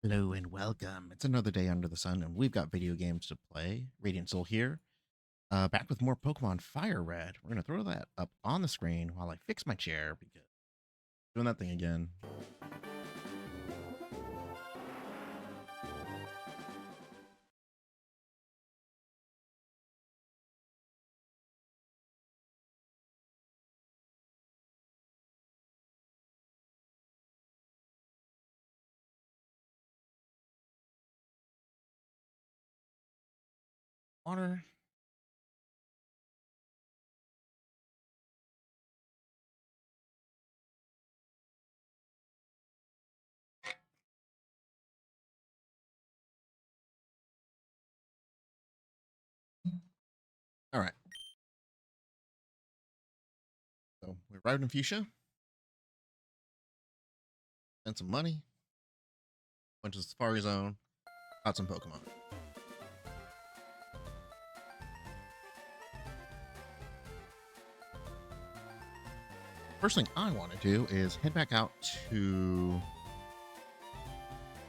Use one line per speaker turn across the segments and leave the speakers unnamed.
Hello and welcome. It's another day under the sun, and we've got video games to play. Radiant Soul here, back with more Pokemon FireRed. We're gonna throw that up on the screen while I fix my chair because doing that thing again. Water. All right. So we arrived in Fuchsia, spent some money, went to the Safari Zone, got some Pokemon. First thing I want to do is head back out to.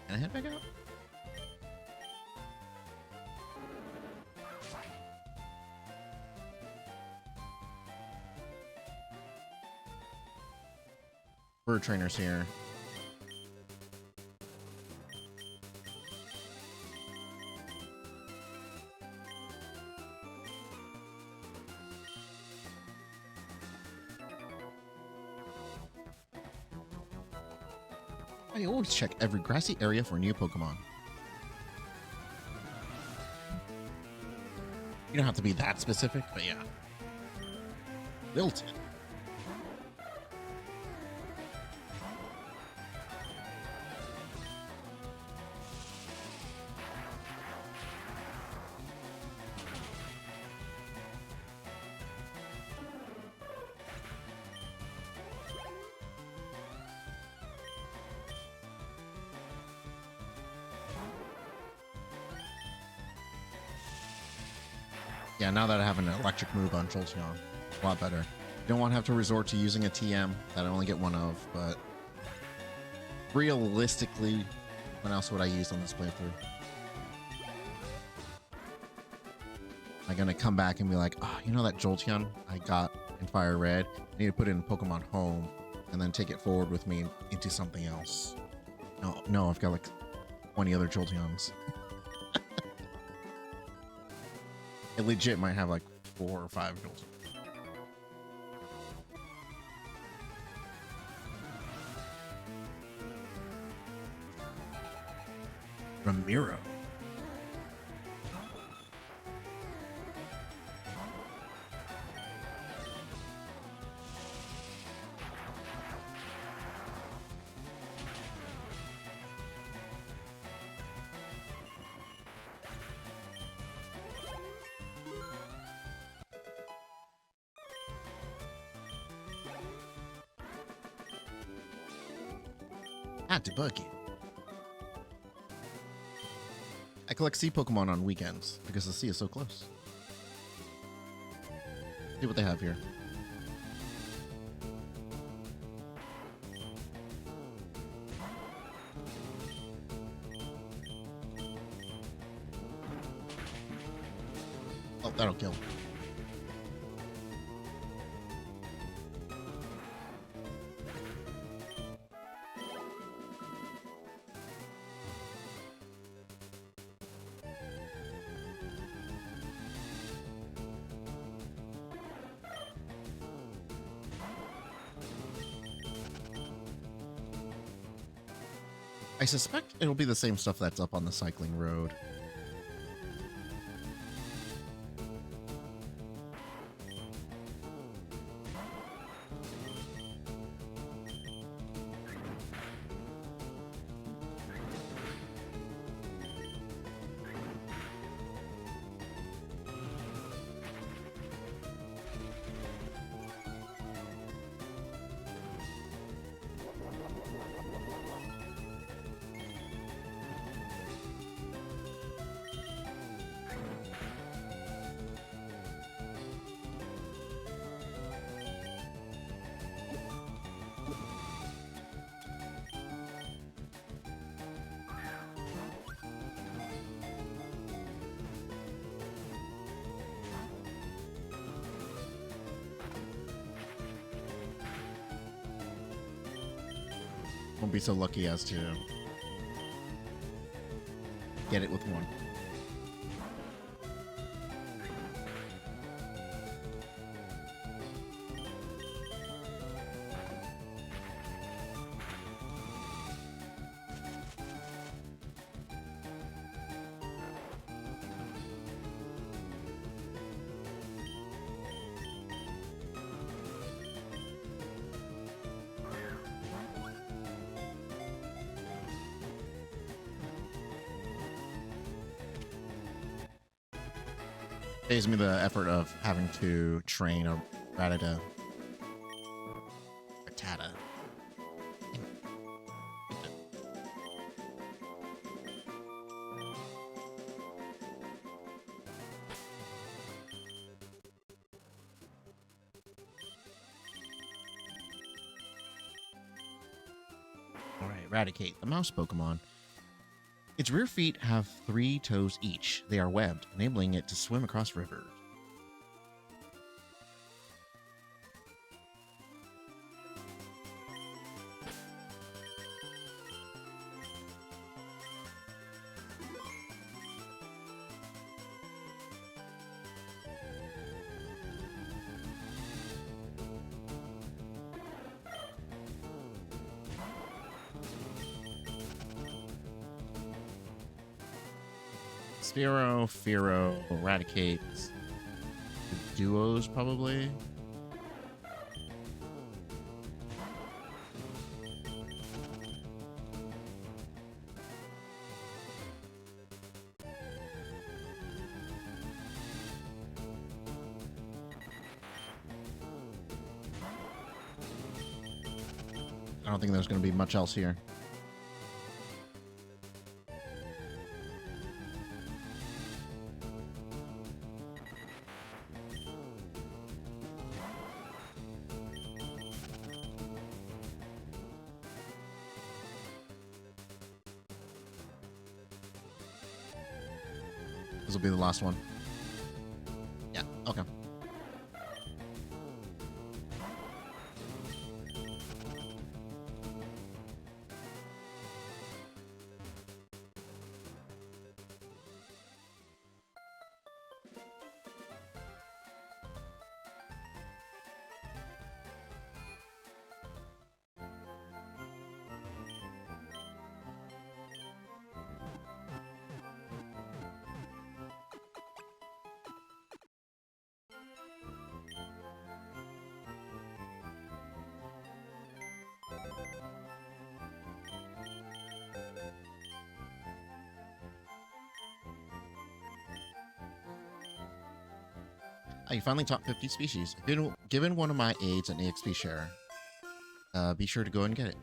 Can I head back out? Bird trainers here. I always check every grassy area for new Pokemon. You don't have to be that specific, but yeah. Wilton. Yeah, now that I have an electric move on Jolteon, a lot better. Don't want to have to resort to using a TM that I only get one of, but realistically, what else would I use on this playthrough? Am I gonna come back and be like, oh, you know that Jolteon I got in Fire Red? I need to put it in Pokemon Home and then take it forward with me into something else. No, I've got like 20 other Jolteons. It legit might have like 4 or 5 Jolteons. Ramiro. Had to bug you. I collect sea Pokemon on weekends because the sea is so close. See what they have here. Oh, that'll kill. I suspect it'll be the same stuff that's up on the cycling road. Won't be so lucky as to get it with one. Saves me the effort of having to train a Rattata. Rattata. Alright, Eradicate, the mouse Pokemon. Its rear feet have 3 toes each. They are webbed, enabling it to swim across rivers. Sphero, Fearow, Eradicate. The duos, probably. I don't think there's going to be much else here. This will be the last one. Yeah, okay. You finally top 50 species. Given one of my aids an EXP share, be sure to go and get it.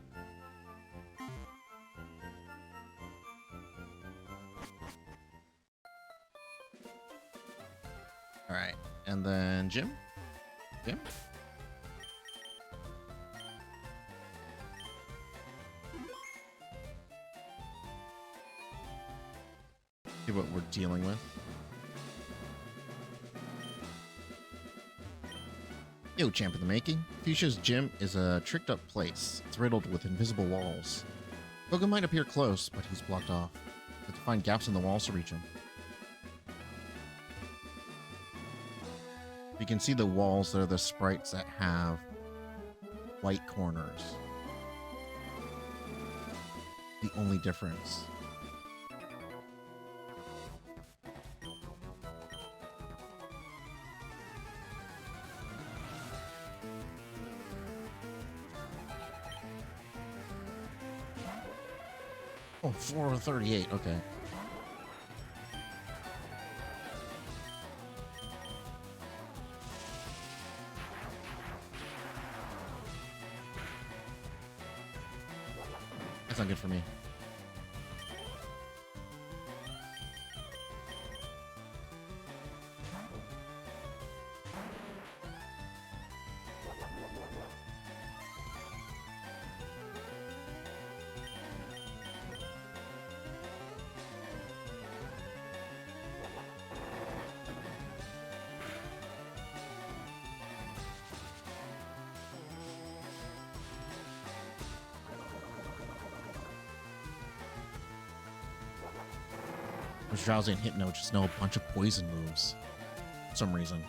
All right, and then Jim. Jim. See what we're dealing with. Yo, champ of the making. Fuchsia's gym is a tricked up place. It's riddled with invisible walls. Koga might appear close, but he's blocked off. You have to find gaps in the walls to reach him. You can see the walls. They're the sprites that have white corners. The only difference. Oh, 438, okay. That's not good for me. Which Drowsy and Hypno just know a bunch of poison moves. For some reason.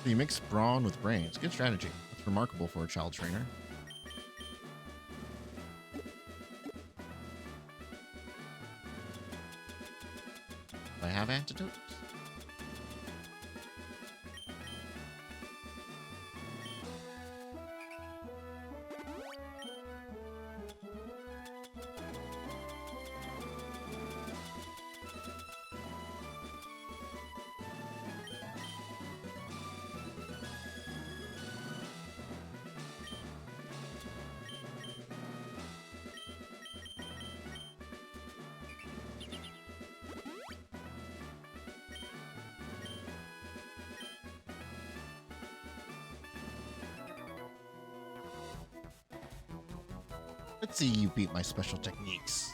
You mix brawn with brains. Good strategy. That's remarkable for a child trainer. Do I have antidotes? Let's see you beat my special techniques.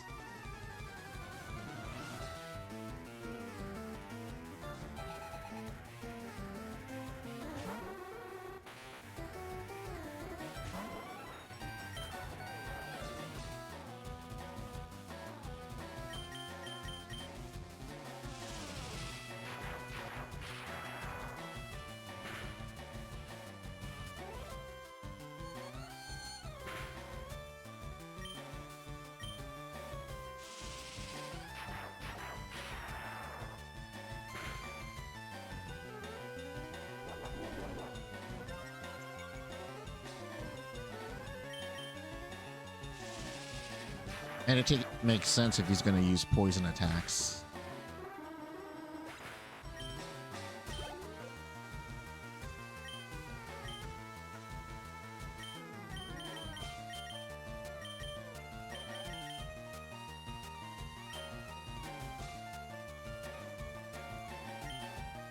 And it makes sense if he's going to use poison attacks.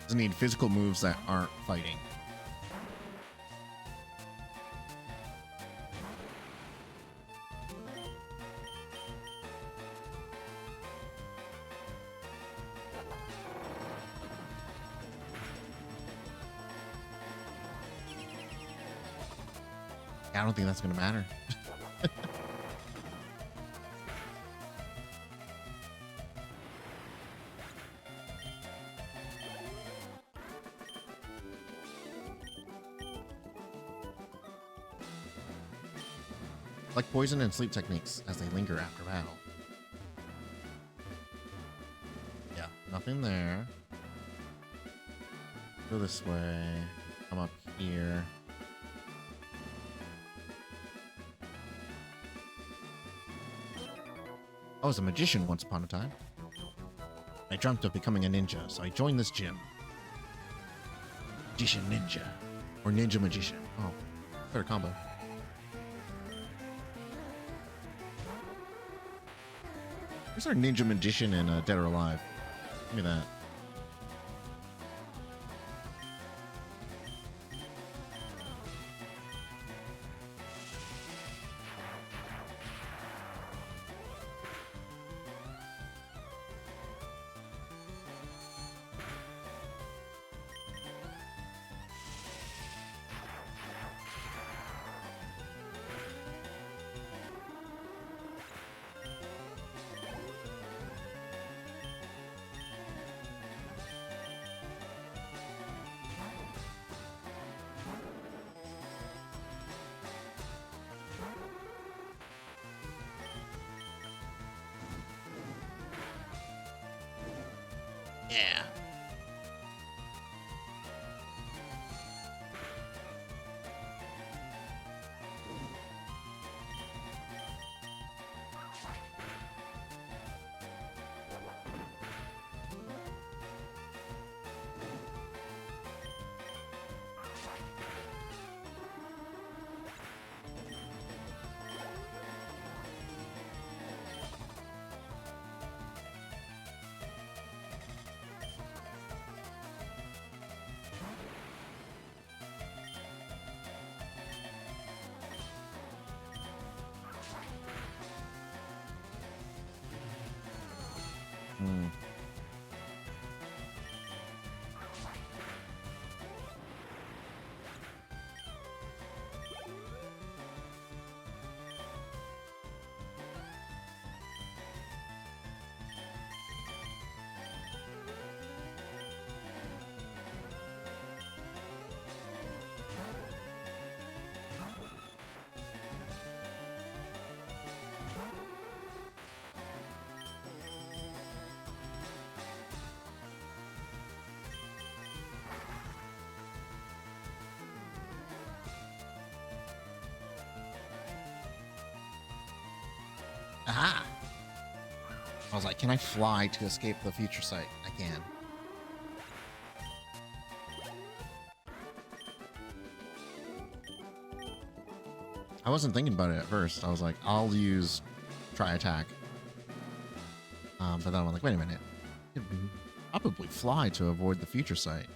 Doesn't need physical moves that aren't fighting. I don't think that's going to matter. Like poison and sleep techniques as they linger after battle. Yeah, nothing there. Go this way. Come up here. I was a magician once upon a time. I dreamt of becoming a ninja, so I joined this gym. Magician ninja. Or ninja magician. Oh, better combo. Where's our ninja magician in Dead or Alive? Give me that. Yeah. Hmm. Aha! I was like, can I fly to escape the future sight? I can. I wasn't thinking about it at first. I was like, I'll use try attack. But then I'm like, wait a minute. I could probably fly to avoid the future sight.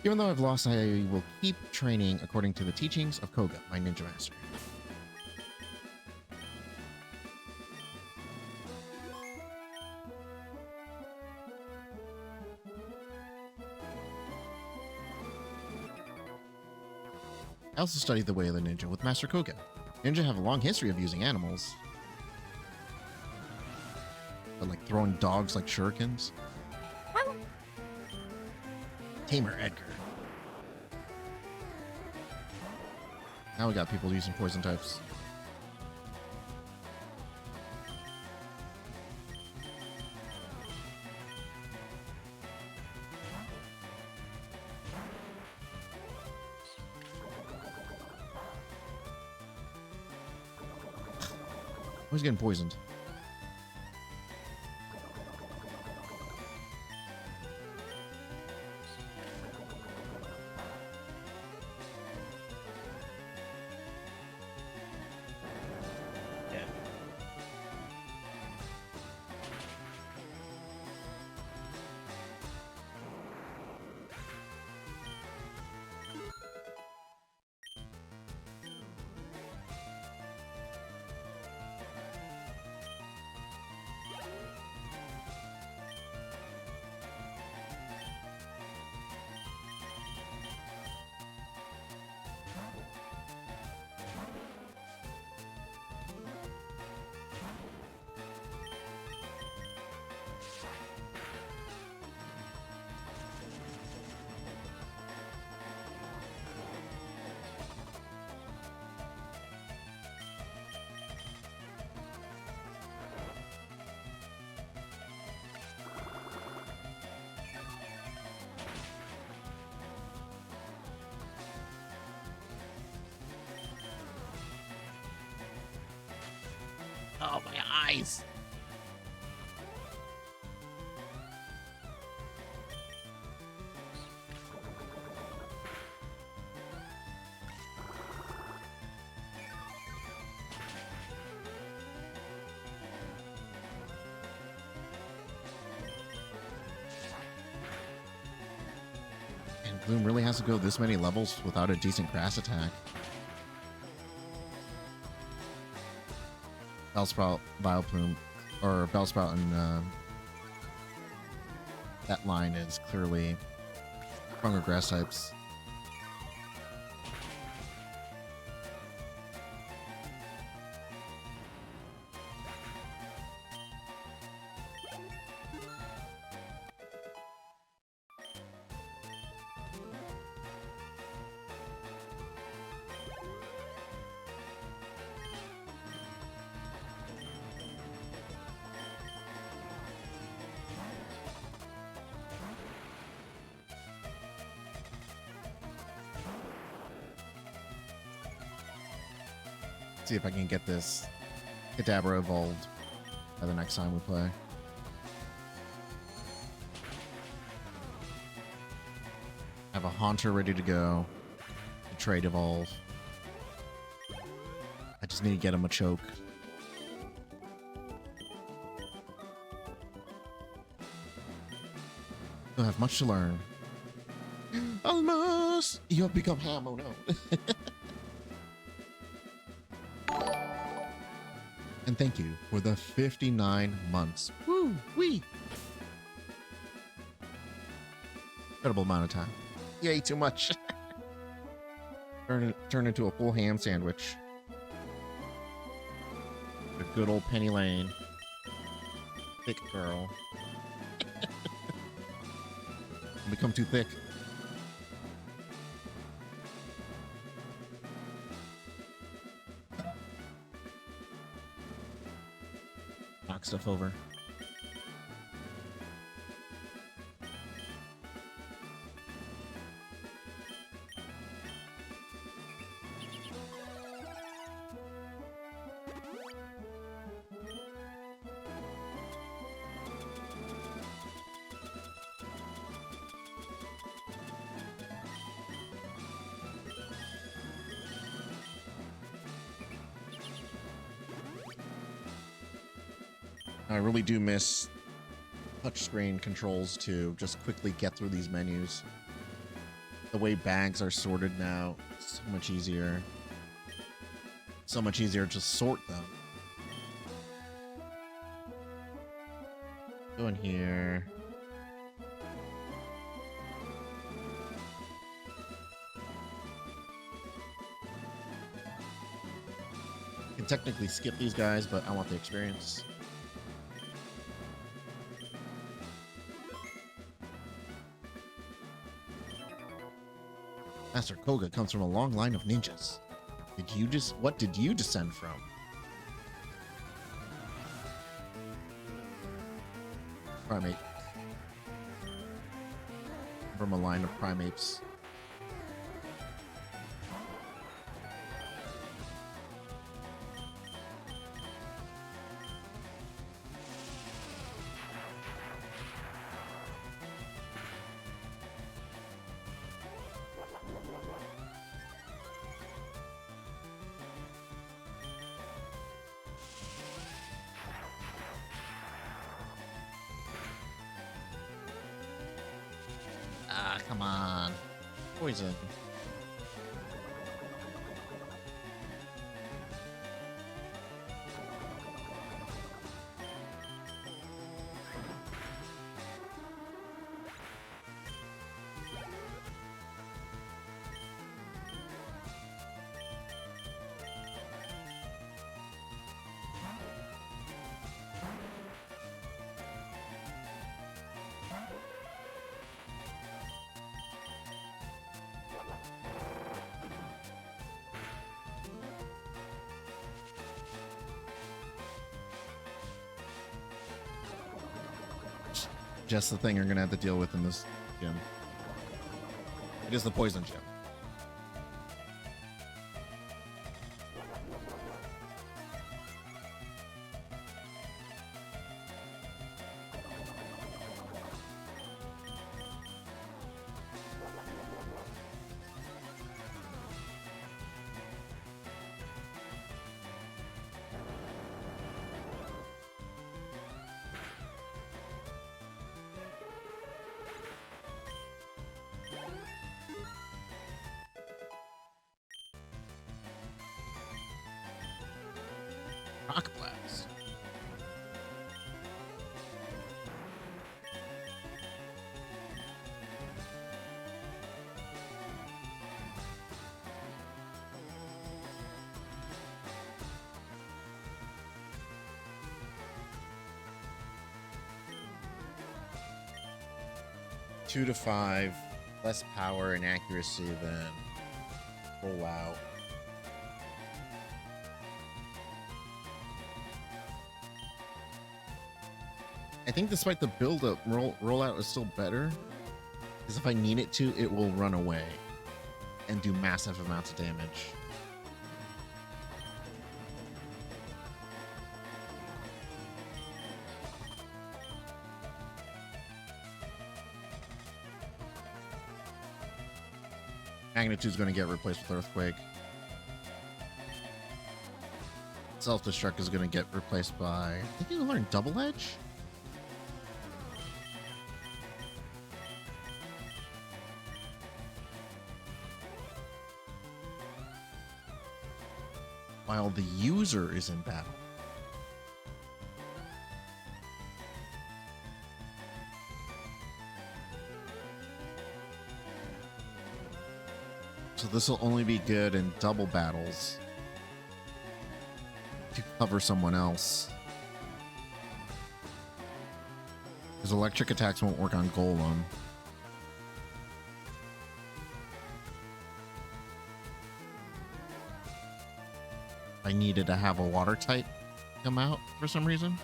Even though I've lost, I will keep training according to the teachings of Koga, my ninja master. I also studied the way of the ninja with Master Koga. Ninja have a long history of using animals. But like throwing dogs like shurikens. Tamer Edgar. Now we got people using poison types. Who's getting poisoned? Oh, my eyes. And Bloom really has to go this many levels without a decent grass attack. Bellsprout, Vileplume, or Bellsprout and that line is clearly stronger grass types. See if I can get this Kadabra evolved by the next time we play. I have a Haunter ready to go. A trade evolve. I just need to get him a choke. You'll have much to learn. Almost! You have become Ham, oh no. And thank you for the 59 months. Woo wee! Incredible amount of time. You ate too much. Turn into a full ham sandwich. A good old Penny Lane. Thick girl. Become too thick. Knock stuff over. I really do miss touchscreen controls to just quickly get through these menus. The way bags are sorted now, so much easier. So much easier to sort them. Go in here. I can technically skip these guys, but I want the experience. Master Koga comes from a long line of ninjas. What did you descend from? Primate. From a line of primates. Ah, come on. Poison. Just the thing you're gonna have to deal with in this gym. It is the poison gym. Rock blast. Two to 5, less power and accuracy than roll out. I think despite the build-up, rollout is still better. Because if I need it to, it will run away and do massive amounts of damage. Magnitude's going to get replaced with Earthquake. Self-Destruct is going to get replaced by... I think you can learn Double Edge? While the user is in battle. So this will only be good in double battles to cover someone else. Because electric attacks won't work on Golem. I needed to have a water type come out for some reason.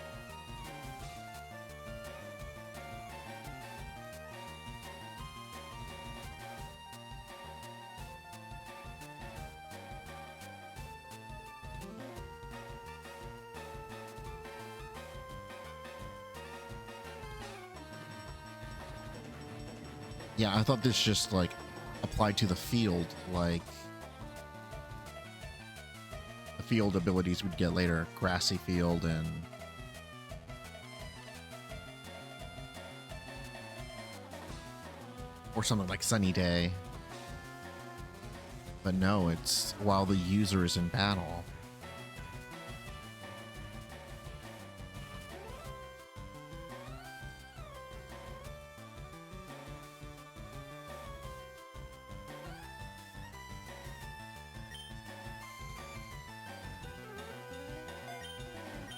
Yeah, I thought this just like applied to the field, like the field abilities we'd get later, grassy field and or something like sunny day. But no, it's while the user is in battle.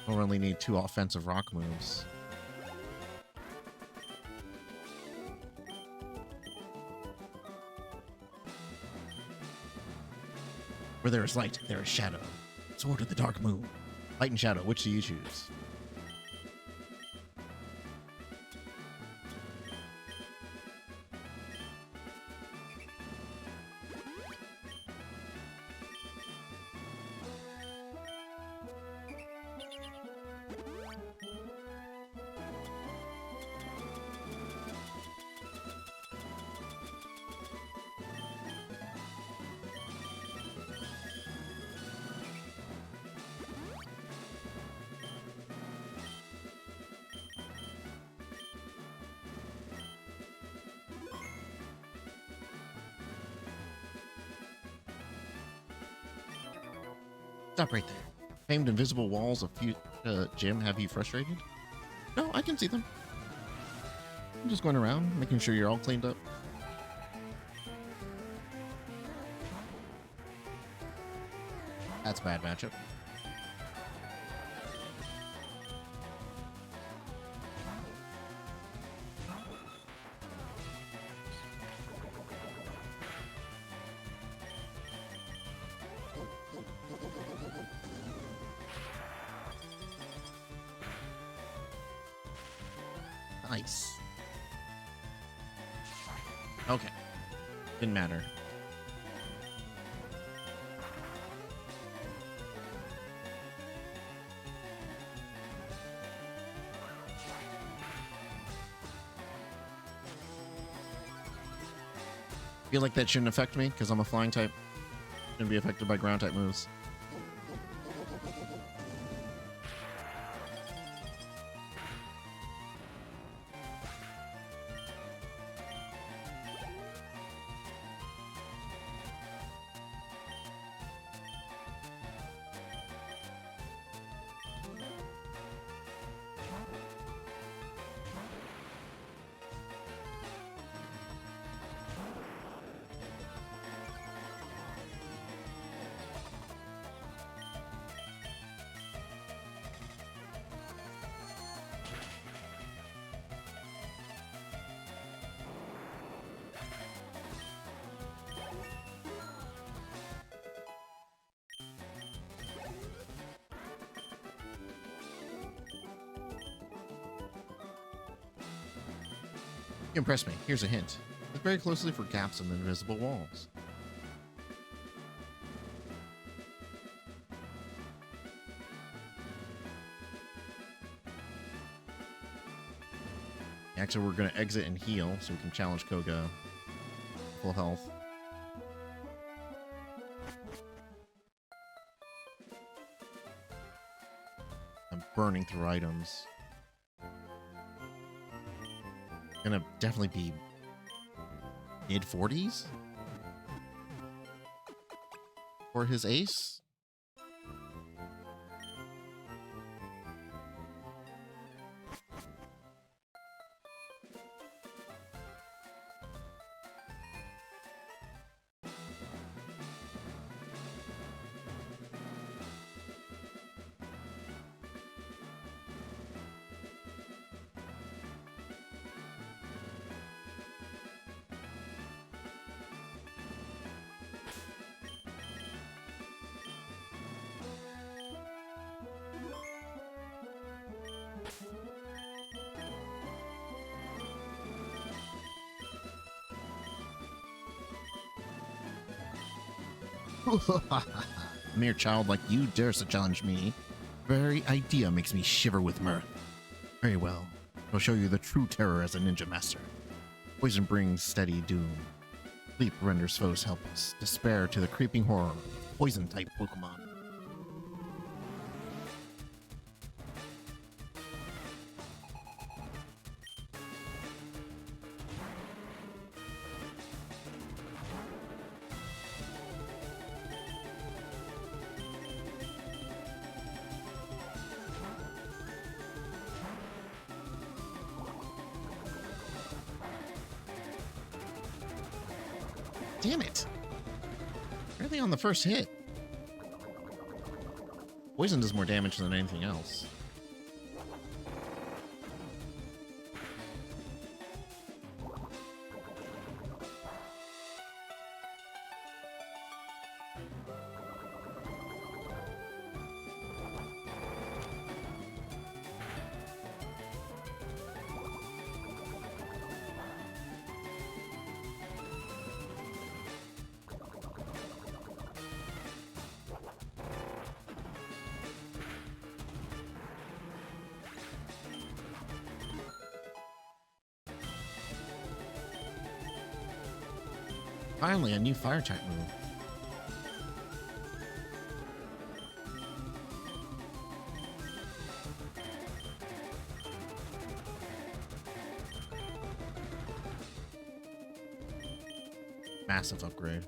Don't really need 2 offensive rock moves. Where there is light, there is shadow. Sword of the Dark Moon. Light and shadow, which do you choose? Stop right there. Famed invisible walls of Gym have you frustrated? No, I can see them. I'm just going around, making sure you're all cleaned up. That's a bad matchup. Nice. Okay. Didn't matter. Feel like that shouldn't affect me because I'm a flying type. Shouldn't be affected by ground type moves. You impressed me. Here's a hint. Look very closely for gaps in the invisible walls. Actually, we're going to exit and heal so we can challenge Koga. Full health. I'm burning through items. Gonna definitely be mid-40s for his ace. A mere child like you dares to challenge me. The very idea makes me shiver with mirth. Very well. I'll show you the true terror as a ninja master. Poison brings steady doom. Sleep renders foes helpless. Despair to the creeping horror of poison-type Pokemon. Damn it! Why are they on the first hit? Poison does more damage than anything else. Finally, a new fire type move. Massive upgrade.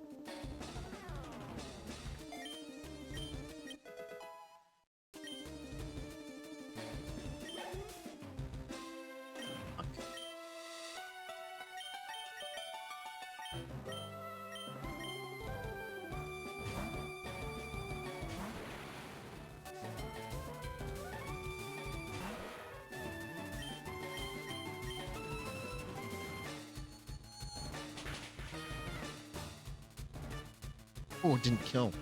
Oh, it didn't kill.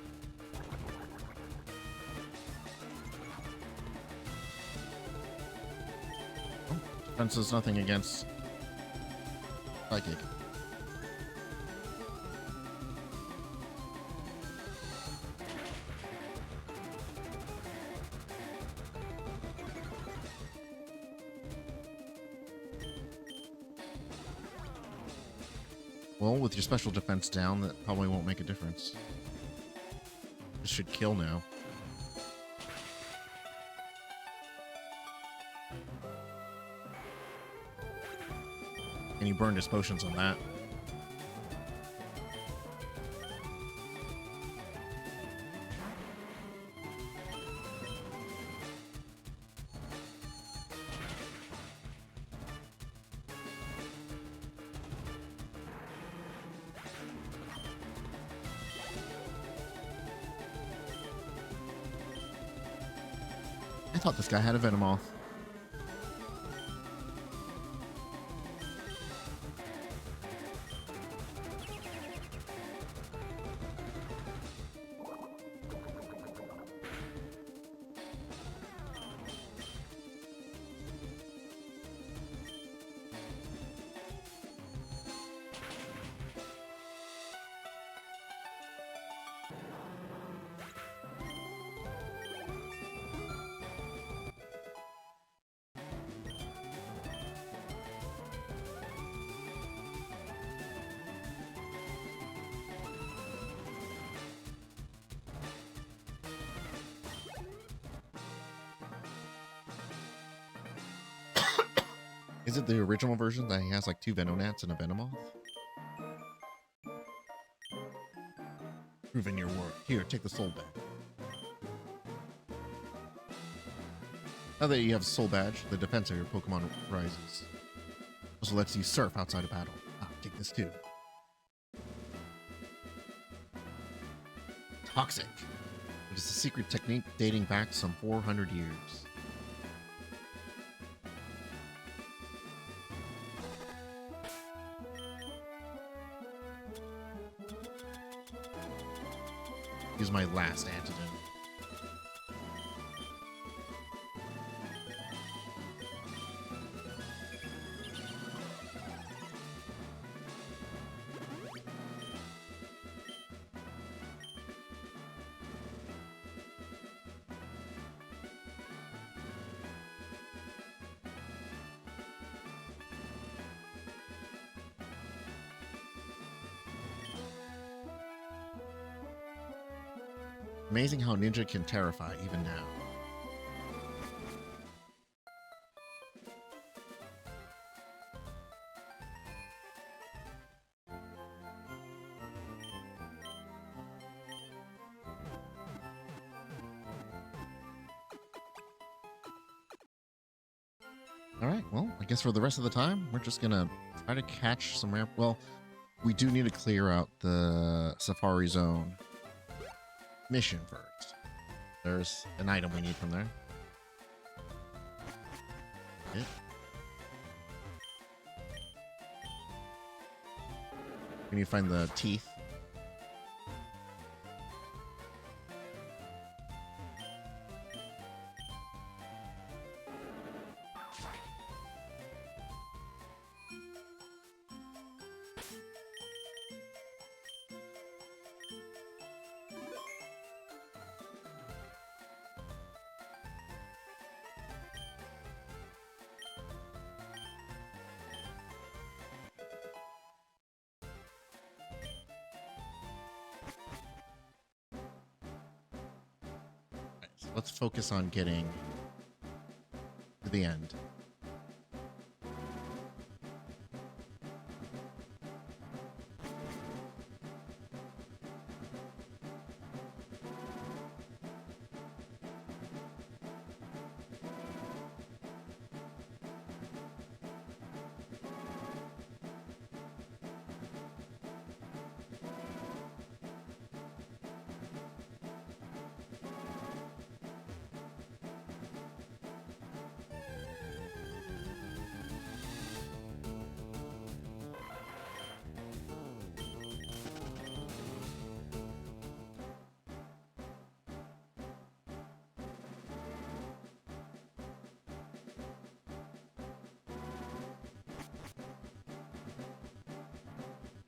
Oh, defense is nothing against psychic. Well, with your special defense down, that probably won't make a difference. This should kill now. And he burned his potions on that. I thought this guy had a Venomoth. Is it the original version that he has like 2 Venonats and a Venomoth? Proving your work. Here, take the soul badge. Now that you have a soul badge, the defense of your Pokemon rises. Also lets you surf outside of battle. Ah, take this too. Toxic. It is a secret technique dating back some 400 years. Use my last antidote. Amazing how Ninja can terrify even now. All right, well, I guess for the rest of the time, we're just gonna try to catch some rare. Well, we do need to clear out the Safari Zone mission first. There's an item we need from there. Okay. We need to find the teeth. Let's focus on getting to the end.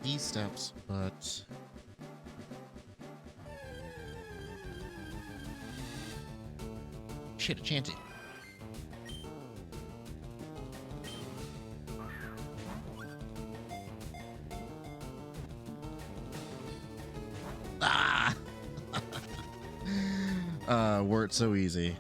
These steps, but shit, a chanty. Ah! Were it so easy.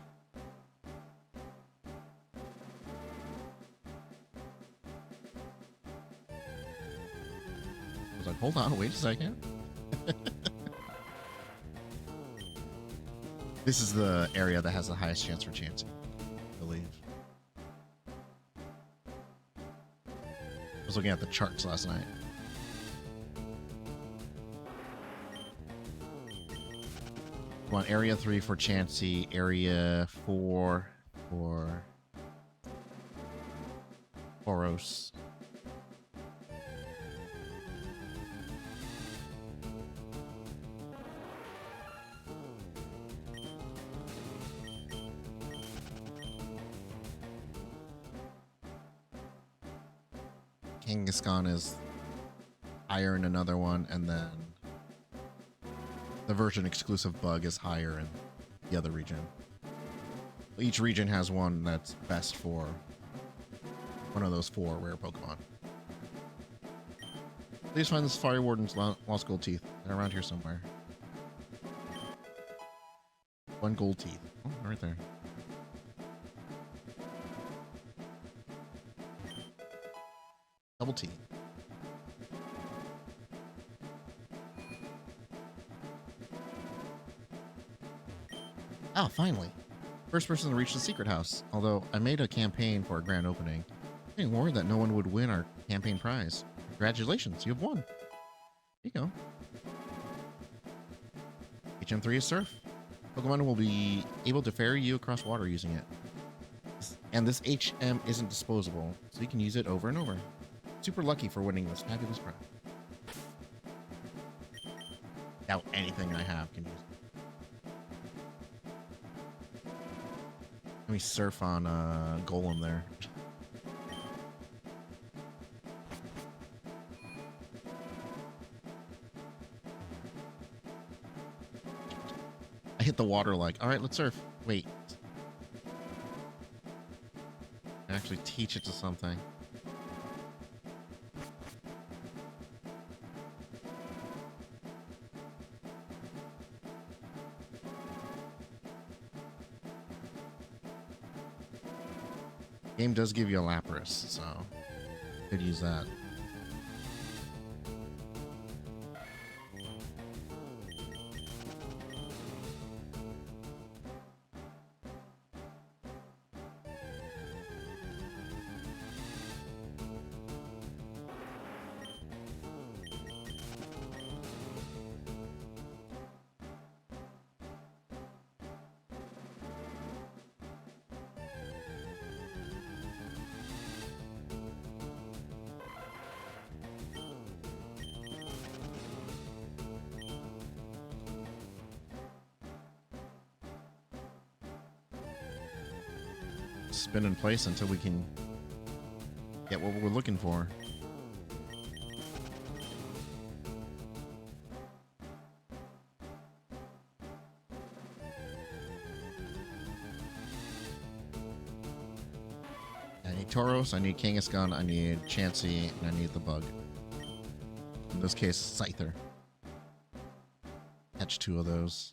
Like, hold on, wait a second. This is the area that has the highest chance for chancing, I believe. I was looking at the charts last night. Come on, area 3 for Chansey, area 4 for Boros. Kangaskhan is higher in another one, and then the version exclusive bug is higher in the other region. Each region has one that's best for one of those 4 rare Pokemon. Please find this Fire Warden's lost gold teeth. They're around here somewhere. 1 gold teeth. Oh, right there. Double T. Oh, finally. First person to reach the secret house. Although I made a campaign for a grand opening. Getting worried that no one would win our campaign prize. Congratulations, you've won. There you go. HM3 is Surf. Pokemon will be able to ferry you across water using it. And this HM isn't disposable, so you can use it over and over. Super lucky for winning this fabulous prize. Doubt anything I have can use it. Let me surf on Golem there. I hit the water like, all right, let's surf. Wait. I actually teach it to something. Game does give you a Lapras, so could use that. Spin in place until we can get what we're looking for. I need Tauros, I need Kangaskhan, I need Chansey, and I need the bug. In this case, Scyther. Catch 2 of those.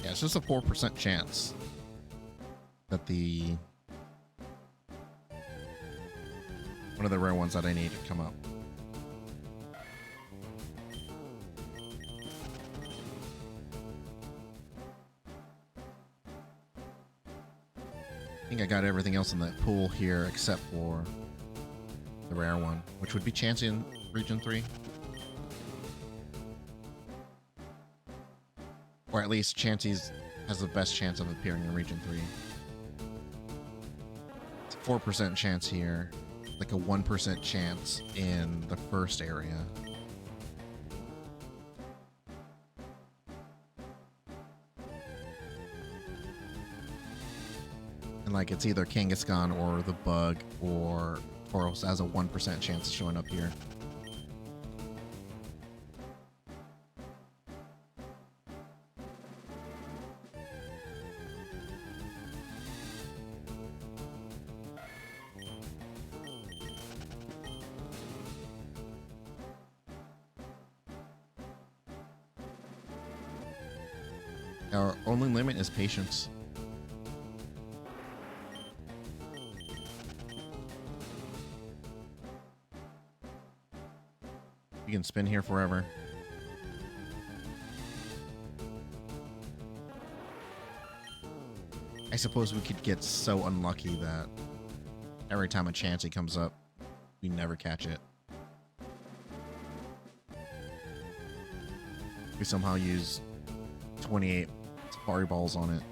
Yeah, it's just a 4% chance that the one of the rare ones that I need to come up. I think I got everything else in that pool here except for the rare one, which would be Chansey in Region 3. Or at least Chansey's has the best chance of appearing in Region 3. It's a 4% chance here, like a 1% chance in the first area. And like it's either Kangaskhan or the bug or Tauros has a 1% chance of showing up here. Our only limit is patience. You can spin here forever. I suppose we could get so unlucky that every time a Chansey comes up, we never catch it. We somehow use 28 Safari Balls on it.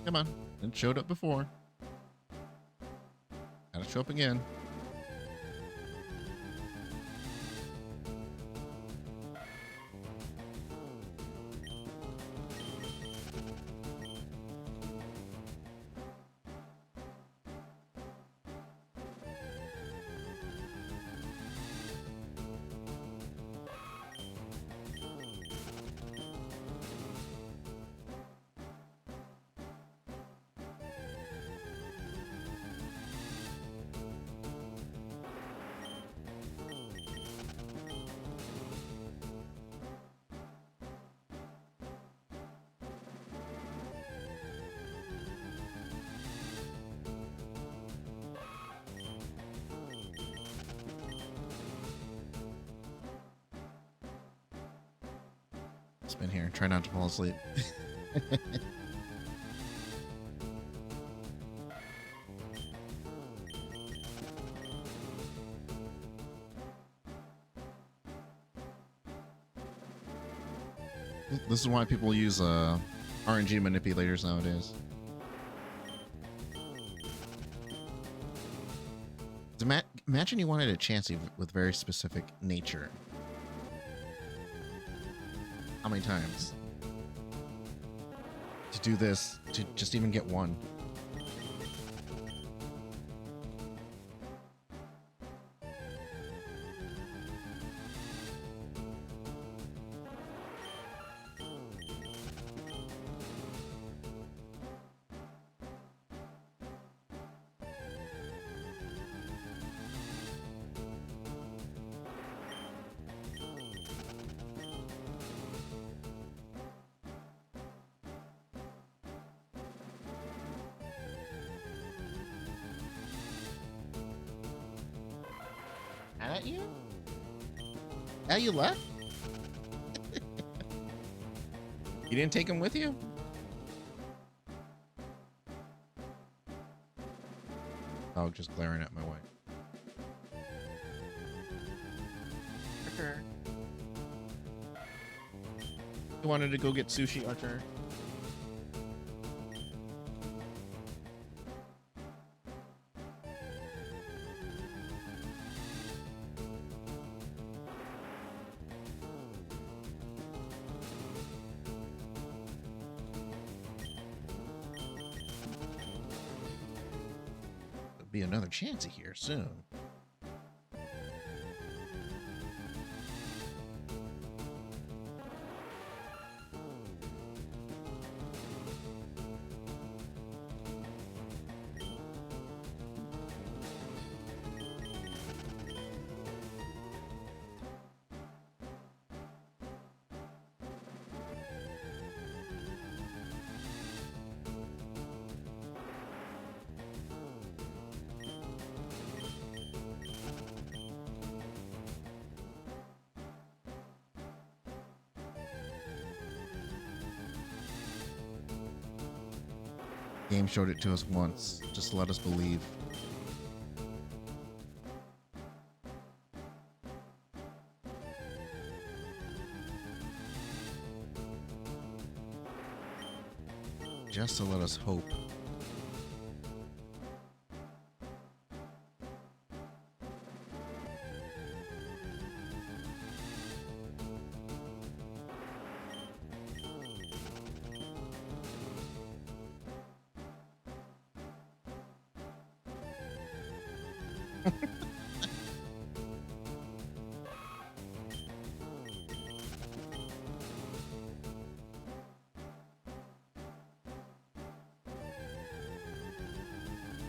Come on, it showed up before. Gotta show up again. spin here. Try not to fall asleep. This is why people use RNG manipulators nowadays. Imagine you wanted a Chansey with very specific nature. How many times? To do this, to just even get one. At you? Yeah, you left? You didn't take him with you? Dog just glaring at my way. Archer. You wanted to go get sushi, Archer. Be another Chansey here soon. Game showed it to us once. Just let us believe. Just to let us hope.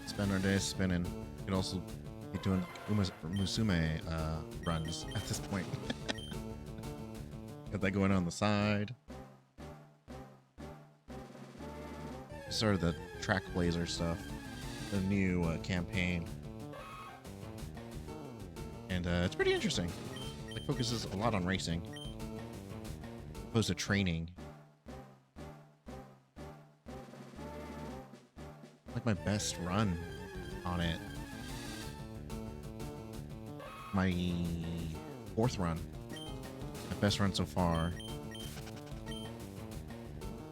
Spend our days spinning. We could also be doing Musume runs at this point. Got that going on the side. Sort of the Track Blazer stuff. The new campaign. And it's pretty interesting. It focuses a lot on racing. Opposed to training. Like my best run on it. My fourth run. My best run so far.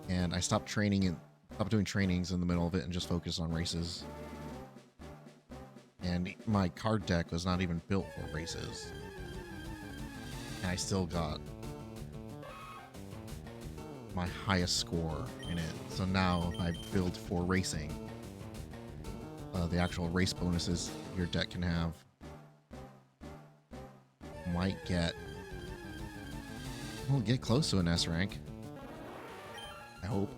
And I stopped doing trainings in the middle of it and just focused on races. And my card deck was not even built for races. And I still got my highest score in it. So now if I build for racing, the actual race bonuses your deck can have might get close to an S rank. I hope.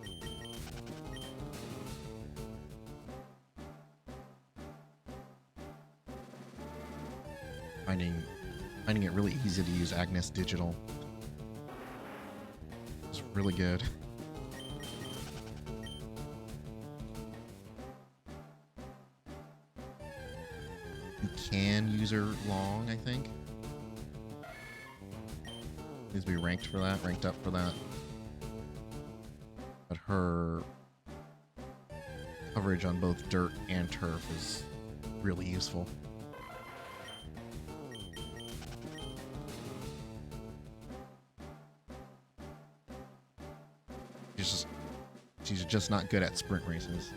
Finding it really easy to use Agnes Digital. It's really good. You can use her long, I think. Needs to be ranked up for that. her coverage on both dirt and turf is really useful. She's just not good at sprint races.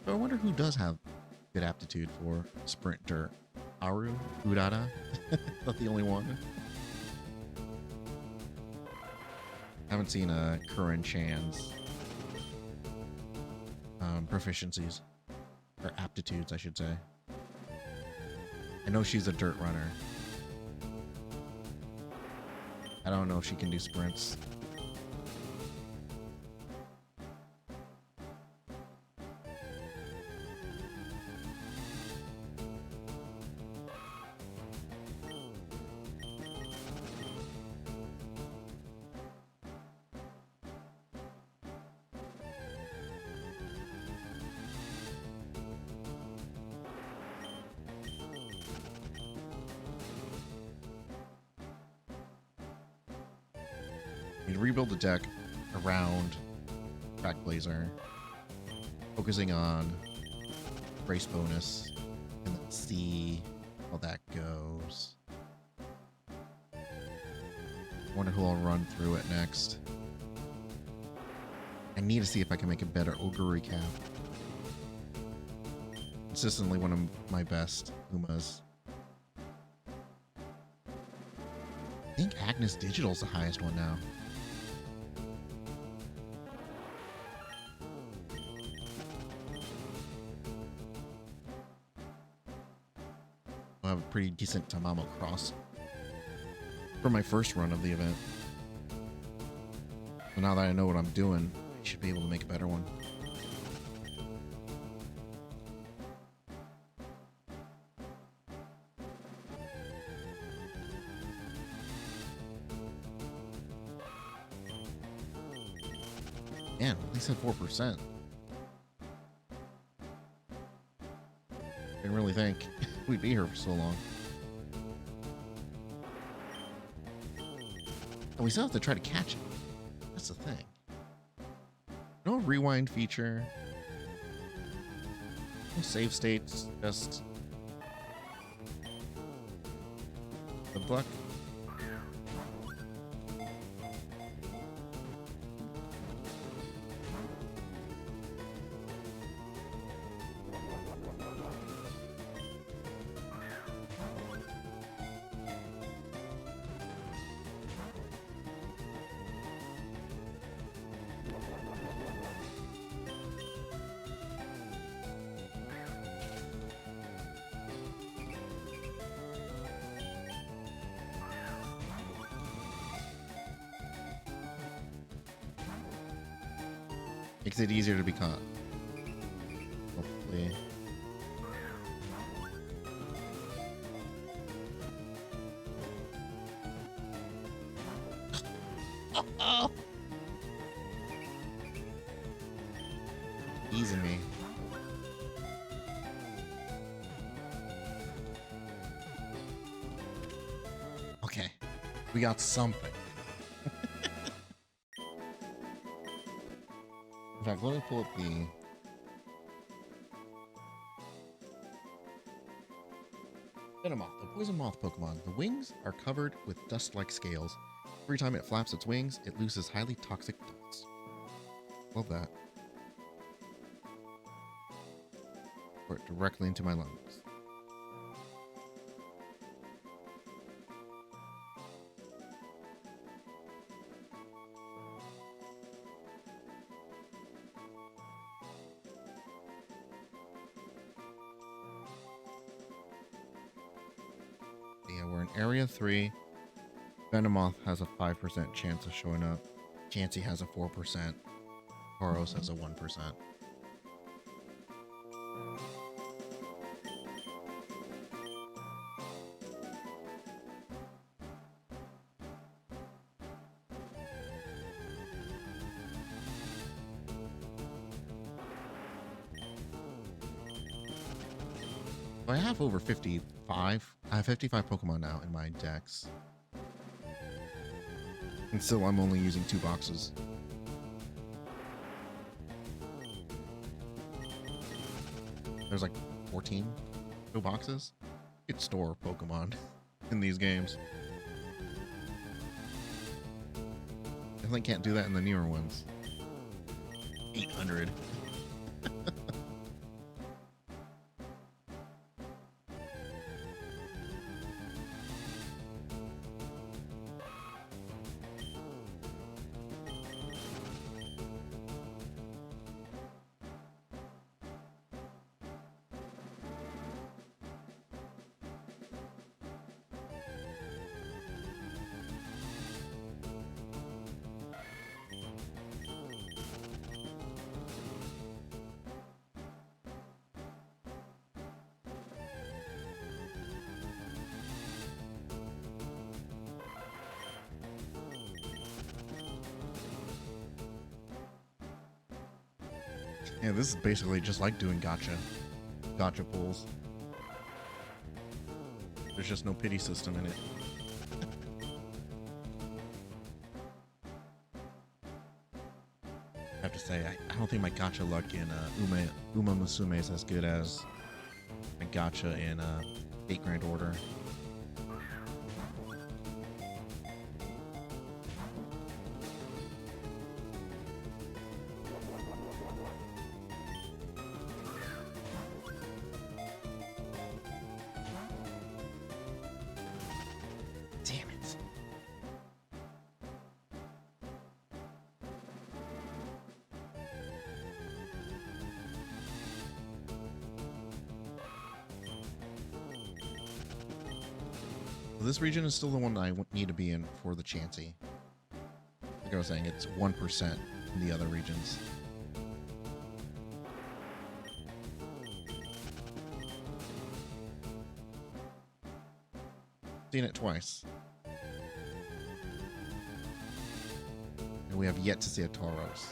So I wonder who does have good aptitude for sprint dirt. Aru? Urara? Not the only one. I haven't seen Kurin Chan's proficiencies. Or aptitudes, I should say. I know she's a dirt runner. I don't know if she can do sprints. You rebuild the deck around Track Blazer, focusing on race bonus, and then see how that goes. Wonder who I'll run through it next. I need to see if I can make a better Ogre recap. Consistently one of my best Umas. I think Agnes Digital's the highest one now. I have a pretty decent Tamamo Cross for my first run of the event. So now that I know what I'm doing, I should be able to make a better one. Man, at least had 4%. Didn't really think we'd be here for so long. And we still have to try to catch it. That's the thing. No rewind feature. No save states. Just good luck. Makes it easier to be caught. Hopefully. Easing me. Okay. We got something. In fact, let me pull up the Venomoth, the poison moth Pokemon. The wings are covered with dust-like scales. Every time it flaps its wings, it looses highly toxic dust. Love that. Pour it directly into my lungs. Yeah, we're in Area 3. Venomoth has a 5% chance of showing up. Chansey has a 4%. Tauros has a 1%. I have over 55. I have 55 Pokemon now in my decks. And still, I'm only using 2 boxes. There's like 14 boxes. You could store Pokemon in these games. Definitely can't do that in the newer ones. 800. Yeah, this is basically just like doing gotcha pulls. There's just no pity system in it. I have to say, I don't think my gotcha luck in Uma Musume is as good as my gotcha in 8 Grand Order. This region is still the one I need to be in for the Chansey. Like I was saying, it's 1% in the other regions. Seen it twice. And we have yet to see a Tauros.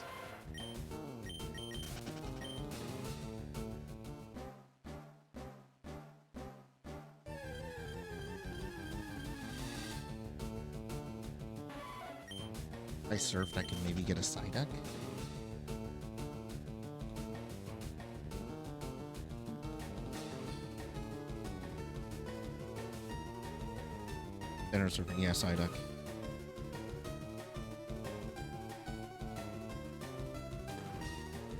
If I surfed, I can maybe get a Psyduck. Inner surfing, yeah, Psyduck.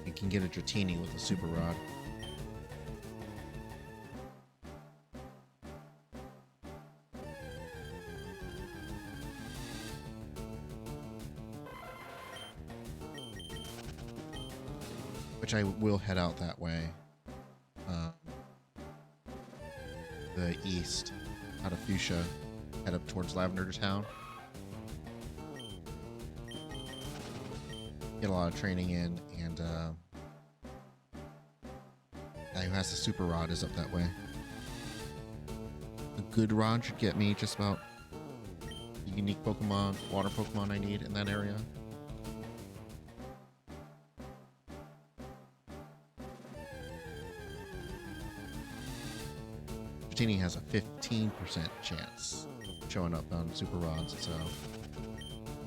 You can get a Dratini with a Super Rod. Which I will head out that way. The east, out of Fuchsia, head up towards Lavender Town. Get a lot of training in, and guy who has the Super Rod is up that way. A good rod should get me just about the unique Pokemon, water Pokemon I need in that area. Dratini has a 15% chance showing up on Super Rods, so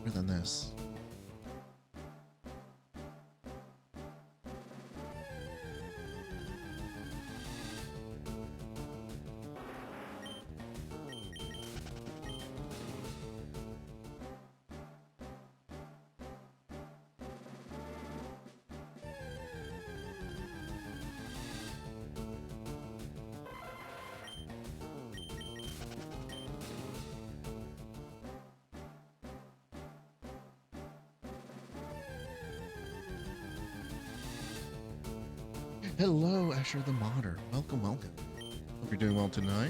better than this. Hello, Asher the Modder. Welcome, welcome. Hope you're doing well tonight.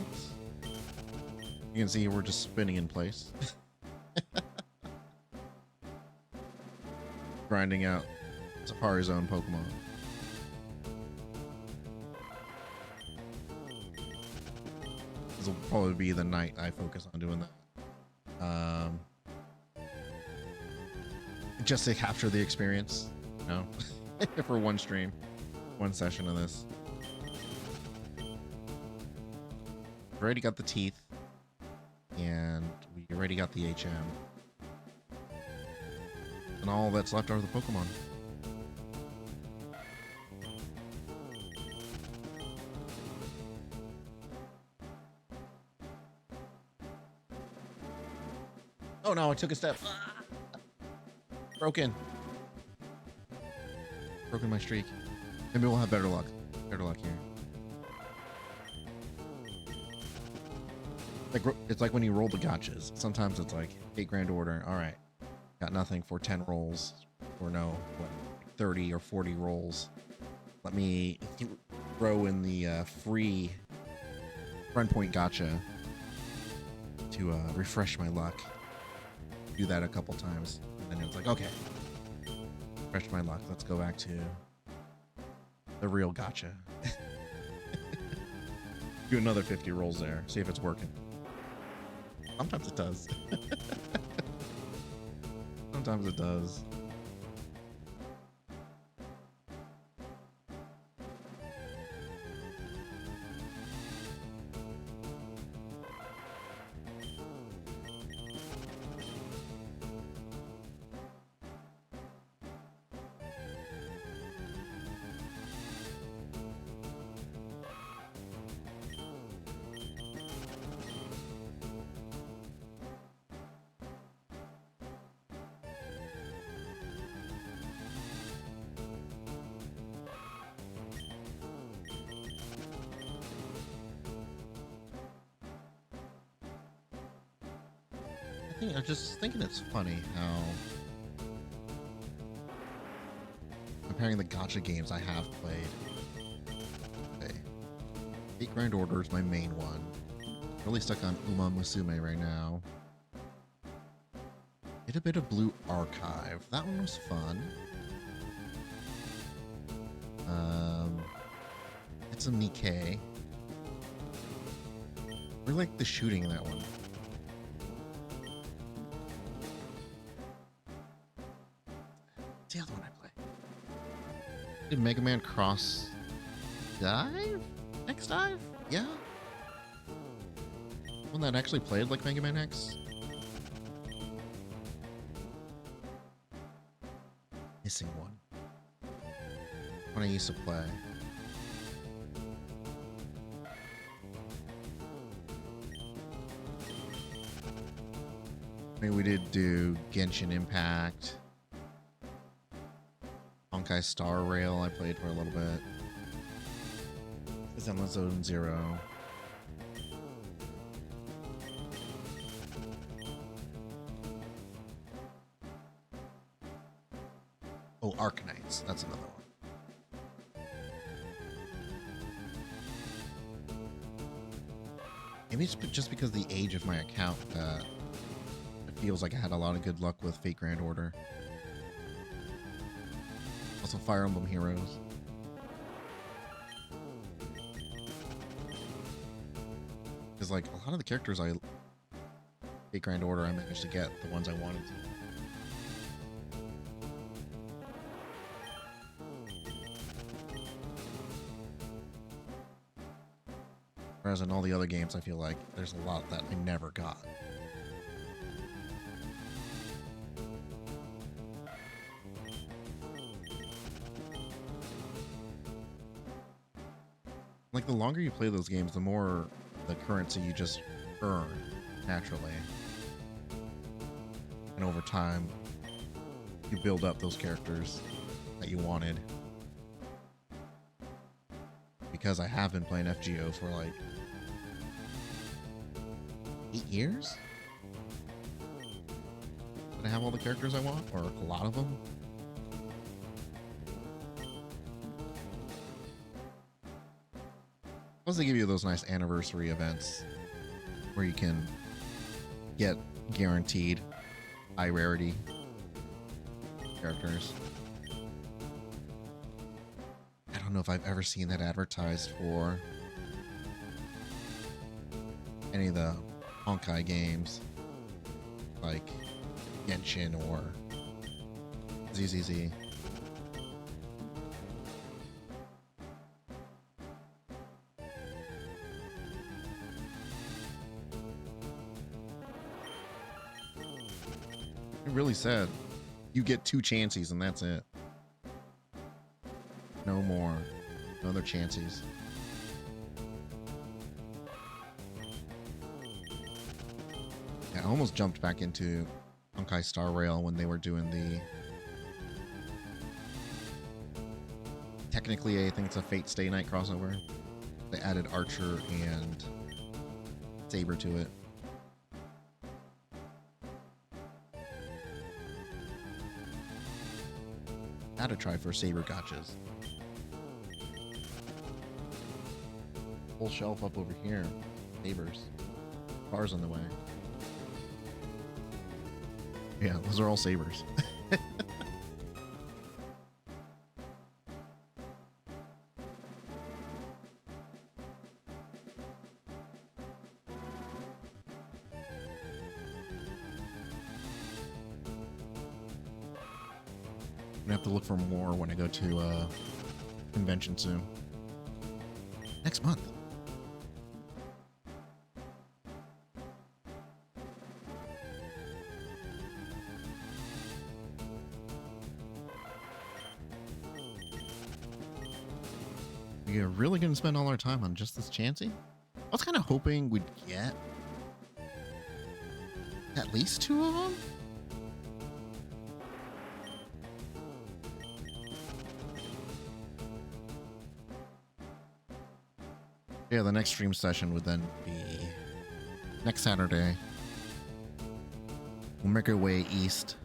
You can see we're just spinning in place. Grinding out Safari Zone Pokemon. This will probably be the night I focus on doing that. Just to capture the experience, you know, for one stream. One session of this. We already got the teeth, and we already got the HM. And all that's left are the Pokemon. Oh no, I took a step. Broken my streak. Maybe we'll have better luck. Better luck here. It's like when you roll the gotchas. Sometimes it's like 8 grand order. All right, got nothing for 10 rolls, or no, what, 30 or 40 rolls. Let me throw in the free friend point gotcha to refresh my luck. Do that a couple times, and then it's like, okay, refresh my luck. Let's go back to the real gotcha. Do another 50 rolls there. See if it's working. Sometimes it does. Sometimes it does. I'm just thinking it's funny how comparing the gacha games I have played. Okay. 8 Grand Order is my main one. Really stuck on Uma Musume right now. Did a bit of Blue Archive. That one was fun. Did some Nikkei. Really like the shooting in that one. The other one I play. Did Mega Man Cross Dive? X Dive? Yeah. One that actually played like Mega Man X? Missing one. One I used to play. I mean, we did do Genshin Impact. Honkai Star Rail I played for a little bit. It's on Zone Zero. Oh, Arknights. That's another one. Maybe it's just because of the age of my account that it feels like I had a lot of good luck with Fate Grand Order. Also, Fire Emblem Heroes. Because, like, a lot of the characters Fate Grand Order, I managed to get the ones I wanted to. Whereas in all the other games, I feel like there's a lot that I never got. Like, the longer you play those games, the more the currency you just earn naturally. And over time, you build up those characters that you wanted. Because I have been playing FGO for like 8 years? Did I have all the characters I want? Or a lot of them? Plus they give you those nice anniversary events where you can get guaranteed high rarity characters. I don't know if I've ever seen that advertised for any of the Honkai games like Genshin or ZZZ. It really said you get 2 chances and that's it. No more. No other chances. Yeah, I almost jumped back into Honkai Star Rail when they were doing the... Technically, I think it's a Fate Stay Night crossover. They added Archer and Saber to it. Gotta try for Saber gotchas. Whole shelf up over here. Sabers. Bars on the way. Yeah, those are all sabers. I'm gonna have to look for more when I go to convention soon. Next month. We're really gonna spend all our time on just this Chansey? I was kind of hoping we'd get at least 2 of them. Yeah, the next stream session would then be next Saturday. We'll make our way east,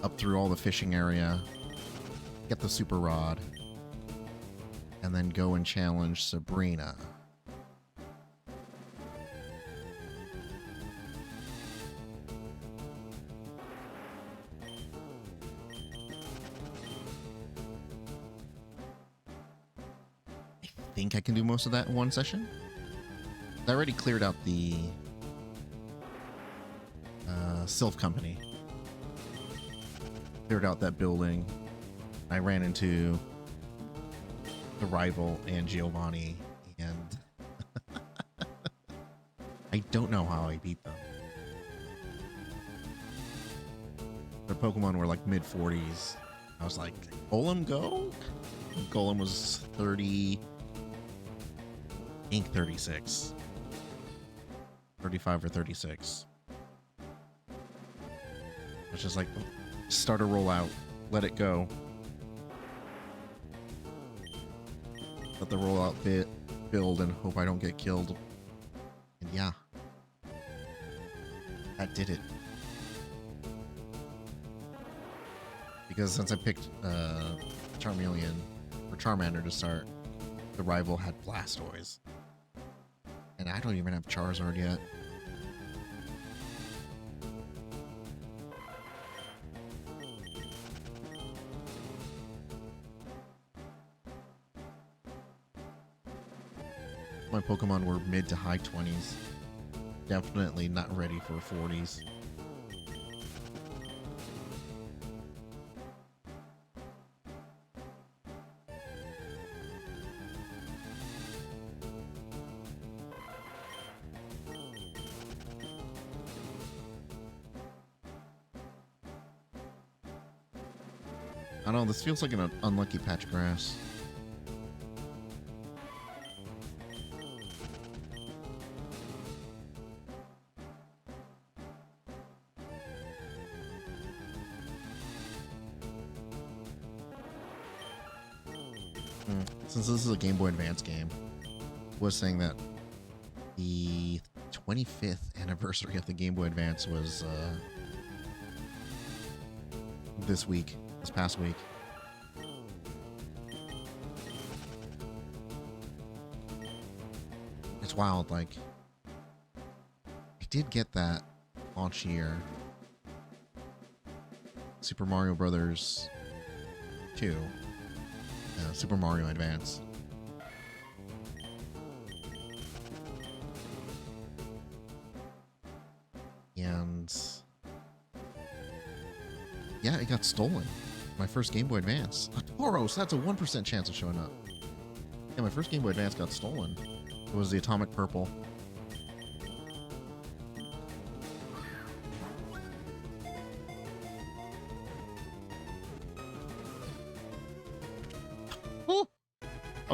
up through all the fishing area, get the super rod, and then go and challenge Sabrina. I think I can do most of that in one session. I already cleared out the Sylph Company. Cleared out that building. I ran into the rival and Giovanni, and I don't know how I beat them. Their Pokemon were like mid-40s. I was like, Golem go? Golem was 30... Ink 36. 35 or 36. It's just like, start a rollout. Let it go. Let the rollout build and hope I don't get killed. And yeah. That did it. Because since I picked Charmeleon, or Charmander to start, the rival had Blastoise. And I don't even have Charizard yet. My Pokemon were mid to high 20s. Definitely not ready for 40s. I don't know, this feels like an unlucky patch of grass. Since this is a Game Boy Advance game, was saying that the 25th anniversary of the Game Boy Advance was this past week. It's wild, like, I did get that launch year. Super Mario Brothers 2. Super Mario Advance. And yeah, it got stolen. My first Game Boy Advance. A Tauros, that's a 1% chance of showing up. Yeah, my first Game Boy Advance got stolen. It was the Atomic Purple.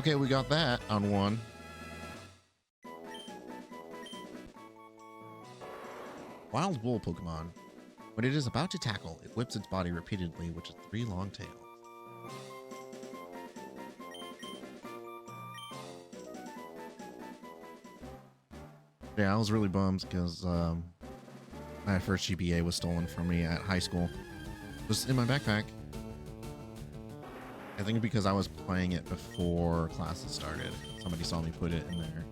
Okay, we got that on one. Wild bull Pokemon. When it is about to tackle, it whips its body repeatedly, which is 3 long tails. Yeah, I was really bummed because my first GBA was stolen from me at high school. It was in my backpack. I think because I was playing it before classes started. Somebody saw me put it in there.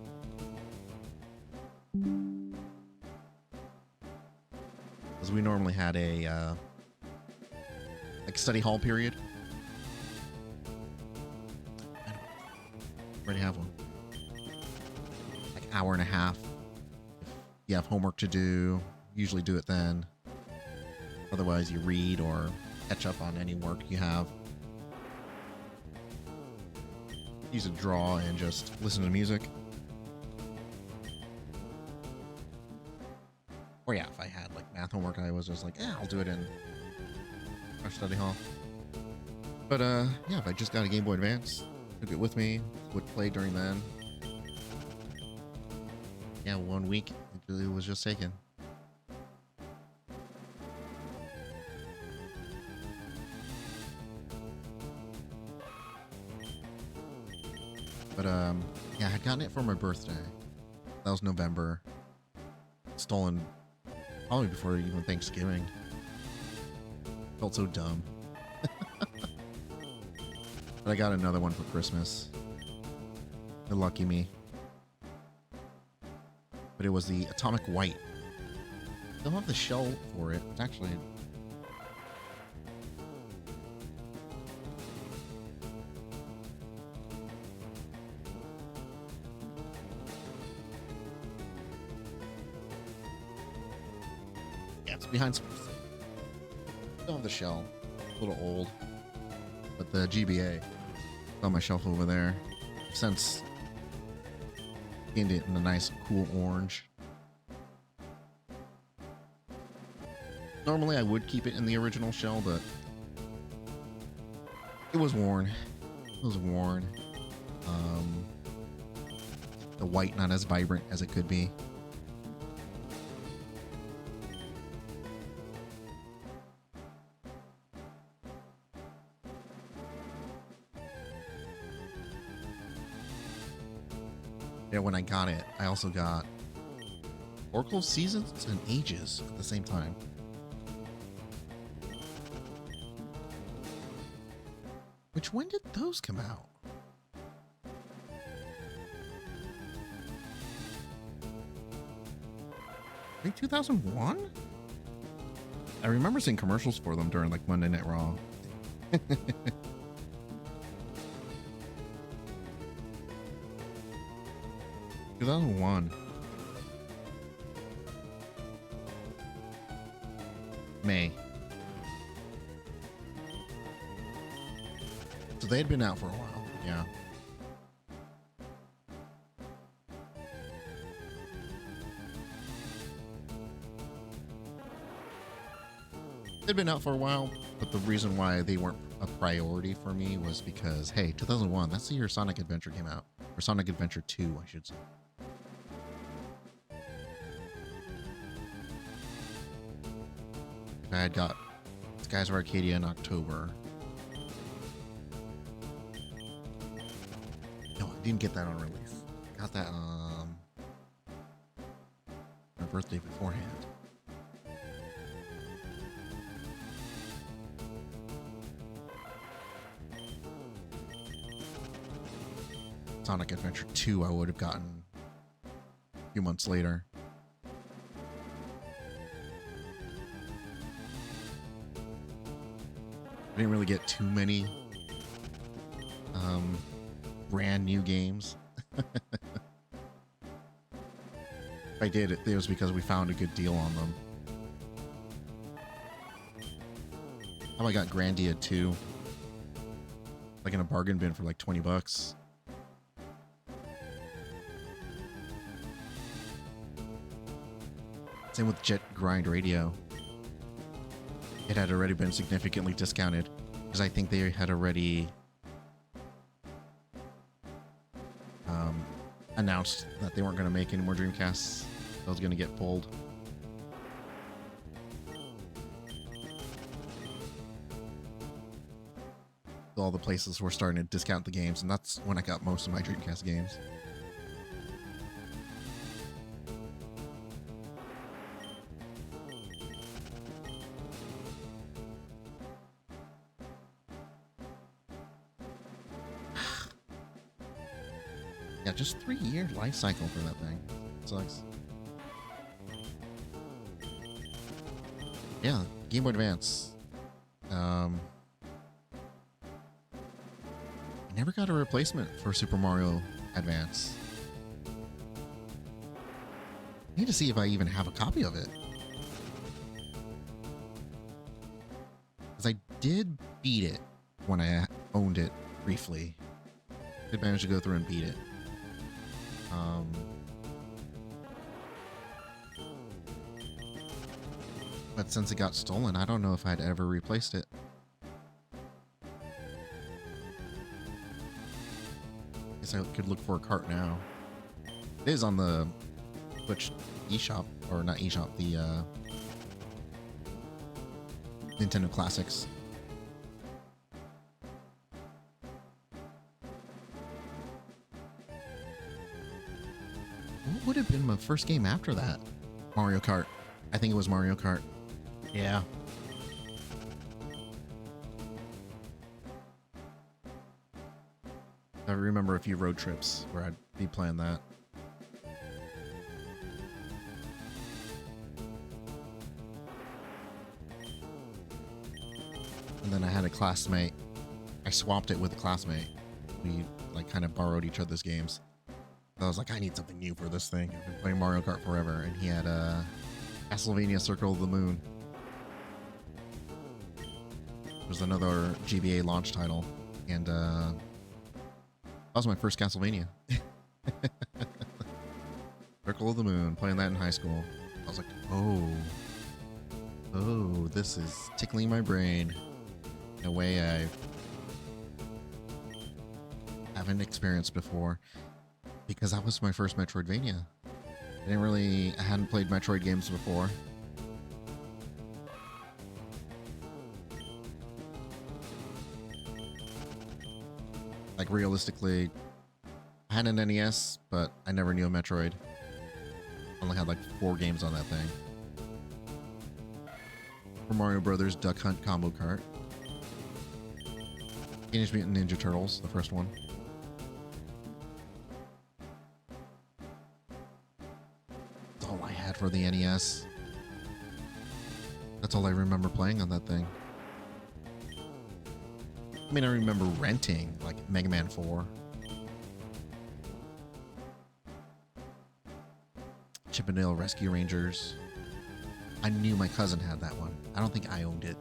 Because we normally had a like study hall period. I already have one. Like hour and a half. If you have homework to do, usually do it then. Otherwise you read or catch up on any work you have. Use a draw and just listen to music. Or yeah, if I had like math homework, I was just like, yeah, I'll do it in our study hall. But yeah, if I just got a Game Boy Advance, took it with me, would play during then. Yeah, 1 week, it really was just taken. But yeah, I had gotten it for my birthday. That was November. Stolen probably before even Thanksgiving. Felt so dumb. But I got another one for Christmas. Lucky me. But it was the Atomic White. I don't have the shell for it. It's actually... it's behind some. Still have the shell. A little old. But the GBA on my shelf over there. Since gained it in a nice cool orange. Normally I would keep it in the original shell, but it was worn. It was worn. The white not as vibrant as it could be. Yeah, when I got it, I also got Oracle Seasons and Ages at the same time. Which, when did those come out? I think 2001? I remember seeing commercials for them during like Monday Night Raw. 2001. May. So they had been out for a while, yeah. They'd been out for a while, but the reason why they weren't a priority for me was because, hey, 2001, that's the year Sonic Adventure came out. Or Sonic Adventure 2, I should say. I had got Skies of Arcadia in October. No, I didn't get that on release. I got that my birthday beforehand. Sonic Adventure 2 I would have gotten a few months later. I didn't really get too many brand new games. If I did, it was because we found a good deal on them. How I got Grandia 2, like in a bargain bin for like 20 bucks. Same with Jet Grind Radio. It had already been significantly discounted because I think they had already announced that they weren't going to make any more Dreamcasts. I was going to get pulled. All the places were starting to discount the games, and that's when I got most of my Dreamcast games. Yeah, just 3-year life cycle for that thing. Sucks. Yeah, Game Boy Advance. I never got a replacement for Super Mario Advance. I need to see if I even have a copy of it. Because I did beat it when I owned it briefly. Did manage to go through and beat it. But since it got stolen, I don't know if I'd ever replaced it. Guess I could look for a cart now. It is on the Twitch eShop, or not eShop, the Nintendo Classics. What would have been my first game after that? Mario Kart. I think it was Mario Kart. Yeah. I remember a few road trips where I'd be playing that. And then I had a classmate. I swapped it with a classmate. We like kind of borrowed each other's games. So I was like, I need something new for this thing. I've been playing Mario Kart forever, and he had Castlevania Circle of the Moon. There's another GBA launch title, and that was my first Castlevania. Circle of the Moon, playing that in high school. I was like, oh, this is tickling my brain in a way I haven't experienced before, because that was my first Metroidvania. I hadn't played Metroid games before. Like, realistically, I had an NES, but I never knew a Metroid. I only had like 4 games on that thing. Super Mario Brothers Duck Hunt Combo Kart. Teenage Mutant Ninja Turtles, the first one. That's all I had for the NES. That's all I remember playing on that thing. I mean, I remember renting, like, Mega Man 4. Chip and Dale Rescue Rangers. I knew my cousin had that one. I don't think I owned it.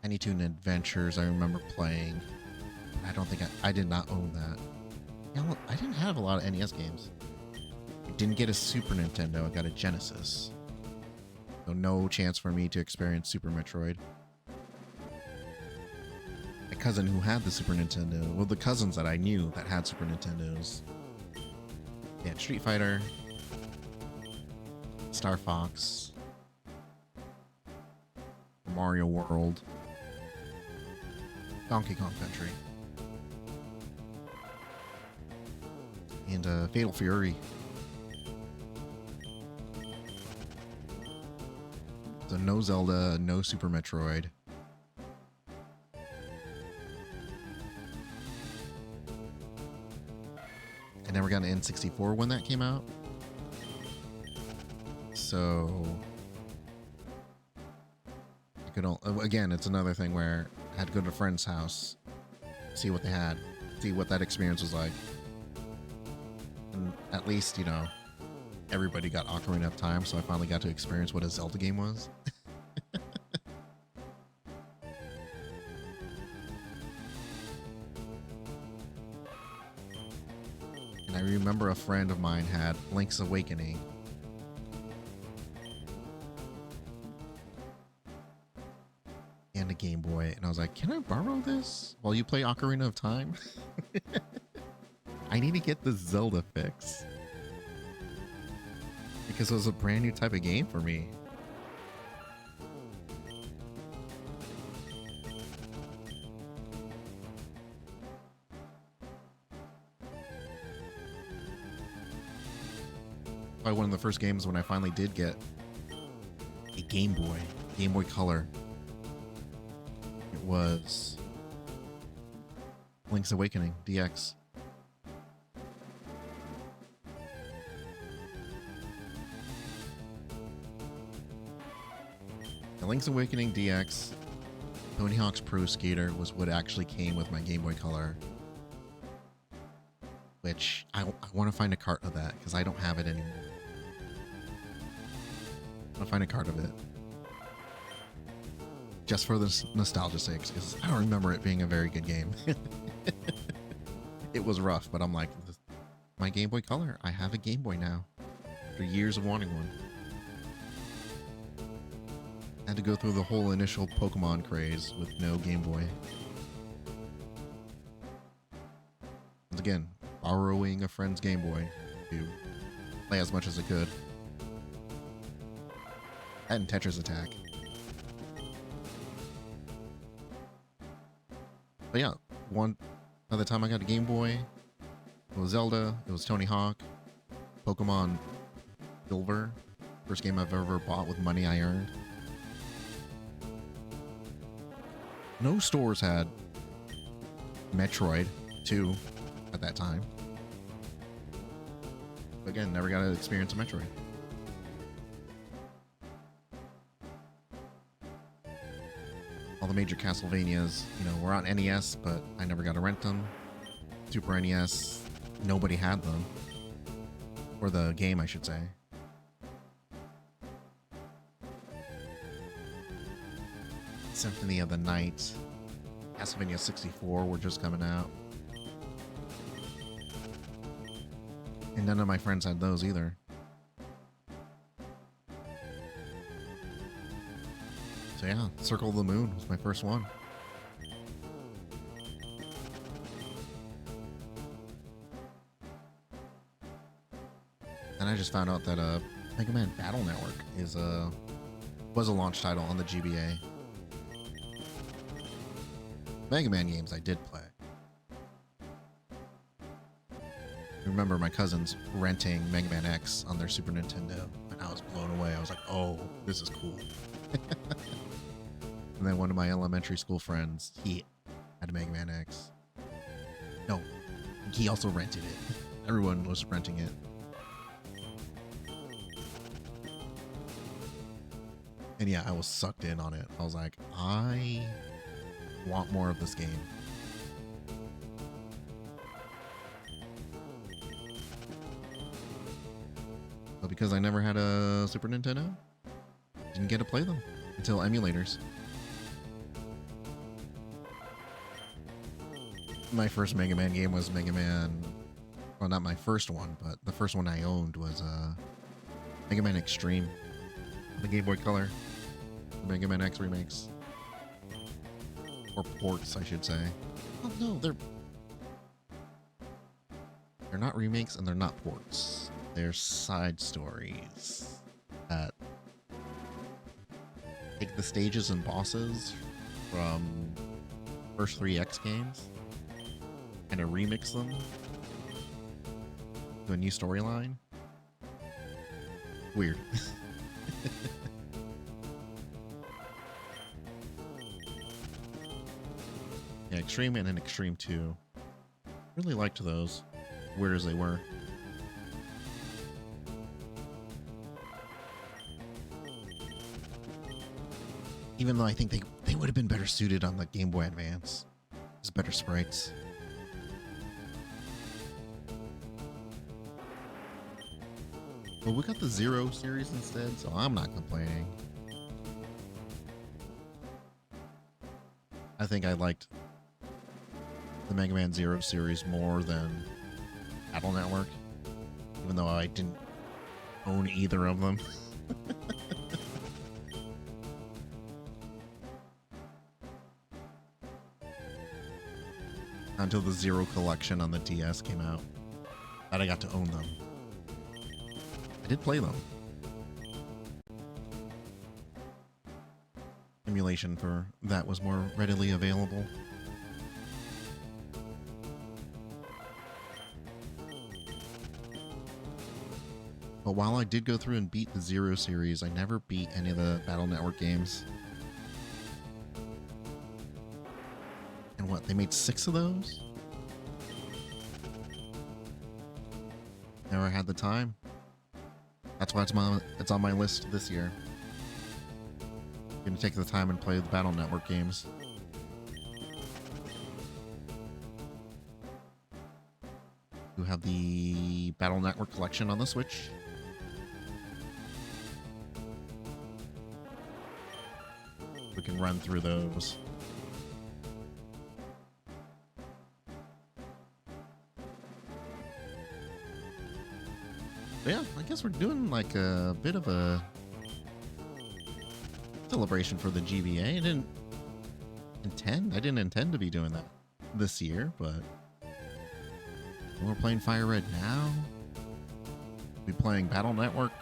Tiny Toon Adventures, I remember playing. I don't think I did not own that. Yeah, well, I didn't have a lot of NES games. I didn't get a Super Nintendo, I got a Genesis. So no chance for me to experience Super Metroid. My cousin who had the Super Nintendo, well, the cousins that I knew that had Super Nintendos, they had Street Fighter, Star Fox, Mario World, Donkey Kong Country, and Fatal Fury. So no Zelda, no Super Metroid. I never got an N64 when that came out. So I could again, it's another thing where I had to go to a friend's house, see what they had, see what that experience was like. And at least, you know, everybody got Ocarina of Time, so I finally got to experience what a Zelda game was. And I remember a friend of mine had Link's Awakening. And Game Boy, and I was like, can I borrow this while you play Ocarina of Time? I need to get the Zelda fix. Because it was a brand new type of game for me. Probably one of the first games when I finally did get a Game Boy Color. It was Link's Awakening DX. The Link's Awakening DX, Tony Hawk's Pro Skater was what actually came with my Game Boy Color. Which I want to find a cart of that because I don't have it anymore. I want to find a cart of it. Just for the nostalgia sake, because I don't remember it being a very good game. It was rough, but I'm like, my Game Boy Color, I have a Game Boy now. After years of wanting one. I had to go through the whole initial Pokemon craze with no Game Boy. Once again, borrowing a friend's Game Boy to play as much as I could. That and Tetris Attack. But yeah, by the time I got a Game Boy, it was Zelda, it was Tony Hawk, Pokemon Silver, first game I've ever bought with money I earned. No stores had Metroid 2 at that time. But again, never got to experience a Metroid. All the major Castlevanias, were on NES, but I never got to rent them. Super NES, nobody had them. Or the game, I should say. Symphony of the Night, Castlevania 64 were just coming out. And none of my friends had those either. So yeah, Circle of the Moon was my first one. And I just found out that Mega Man Battle Network was a launch title on the GBA. Mega Man games I did play. I remember my cousins renting Mega Man X on their Super Nintendo, and I was blown away. I was like, oh, this is cool. And then one of my elementary school friends, he had a Mega Man X. No, he also rented it. Everyone was renting it. And yeah, I was sucked in on it. I was like, I want more of this game. But because I never had a Super Nintendo, didn't get to play them until emulators. My first Mega Man game was Mega Man, well, not my first one, but the first one I owned was Mega Man Extreme, the Game Boy Color, Mega Man X remakes. Or ports, I should say. Oh no, they're not remakes and they're not ports. They're side stories that take the stages and bosses from first 3 X games and remix them to a new storyline. Weird. Yeah, Extreme and Extreme 2. Really liked those, weird as they were. Even though I think they would have been better suited on the Game Boy Advance. There's better sprites. But we got the Zero series instead, so I'm not complaining. I think I liked the Mega Man Zero series more than Battle Network, even though I didn't own either of them. until the Zero Collection on the DS came out. That I got to own them. I did play them. Emulation for that was more readily available. But while I did go through and beat the Zero series, I never beat any of the Battle Network games. And what, they made 6 of those? Never had the time. That's why it's on my list this year. I'm gonna take the time and play the Battle Network games. You have the Battle Network collection on the Switch. We can run through those. But yeah, I guess we're doing like a bit of a celebration for the GBA. I didn't intend to be doing that this year, but we're playing FireRed now. We'll be playing Battle Network